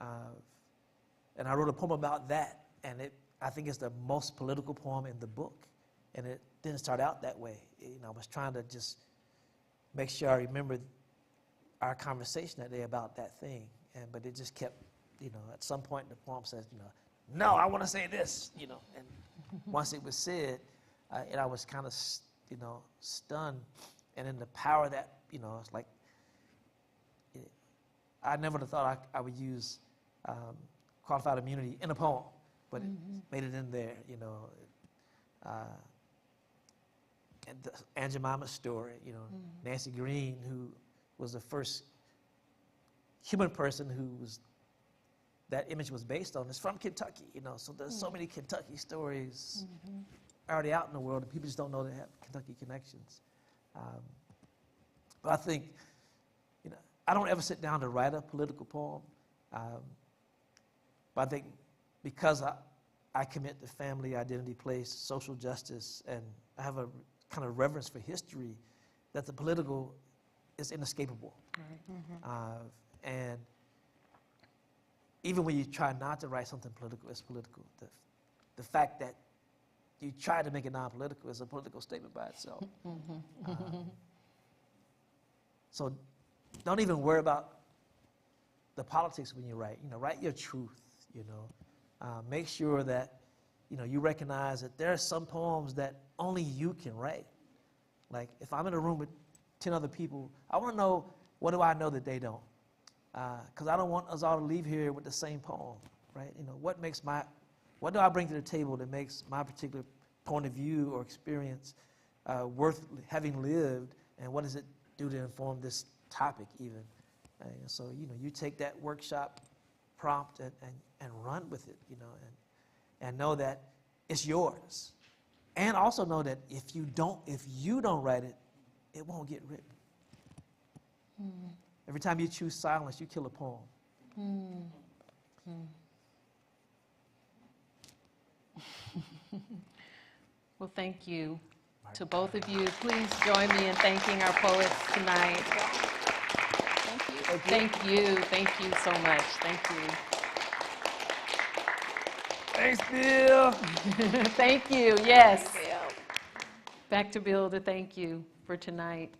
Speaker 4: And I wrote a poem about that, and I think it's the most political poem in the book. And it didn't start out that way. I was trying to just make sure I remembered our conversation that day about that thing. But it just kept, at some point the poem says, no, I want to say this, and once it was said, and I was kind of, stunned. And in the power that, it's like, I never would have thought I would use qualified immunity in a poem, but it made it in there, and the Aunt Jemima's story, Nancy Green, who was the first human person that image was based on, is from Kentucky, so there's so many Kentucky stories already out in the world, and people just don't know they have Kentucky connections. But I think, I don't ever sit down to write a political poem, but I think because I commit to family, identity, place, social justice, and I have a kind of reverence for history, that the political is inescapable. Right. And even when you try not to write something political, it's political. The fact that you try to make it non-political is a political statement by itself. So don't even worry about the politics when you write. Write your truth. Make sure that you recognize that there are some poems that only you can write. Like, if I'm in a room with 10 other people, I want to know, what do I know that they don't? Because I don't want us all to leave here with the same poem, right? What do I bring to the table that makes my particular point of view or experience worth having lived, and what does it do to inform this topic even? So, you take that workshop prompt and run with it, and know that it's yours. And also know that if you don't write it, it won't get written. Every time you choose silence, you kill a poem.
Speaker 2: Well, thank you to both of you. Please join me in thanking our poets tonight. Thank you. Thank you so much. Thank you.
Speaker 4: Thanks, Bill.
Speaker 2: Thank you. Yes. Back to Bill to thank you for tonight.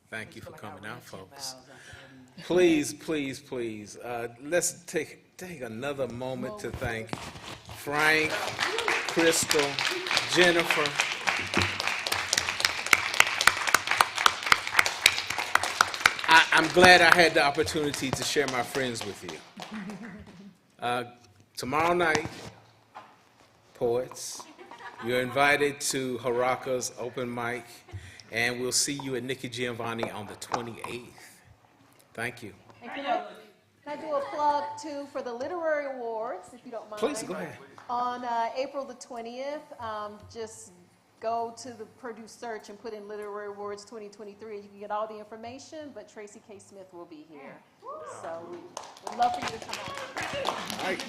Speaker 1: Thank you for coming out, folks. Please, please, please, let's take another moment to thank Frank, Crystal, Jennifer. I'm glad I had the opportunity to share my friends with you. Tomorrow night, poets, you're invited to Haraka's open mic, and we'll see you at Nikki Giovanni on the 28th. Thank you.
Speaker 2: And can I do a plug too for the literary awards, if you don't mind?
Speaker 1: Please, go ahead.
Speaker 2: On April the 20th, just go to the Purdue search and put in Literary Awards 2023. You can get all the information, but Tracy K. Smith will be here. So we'd love for you to come out.
Speaker 1: All right.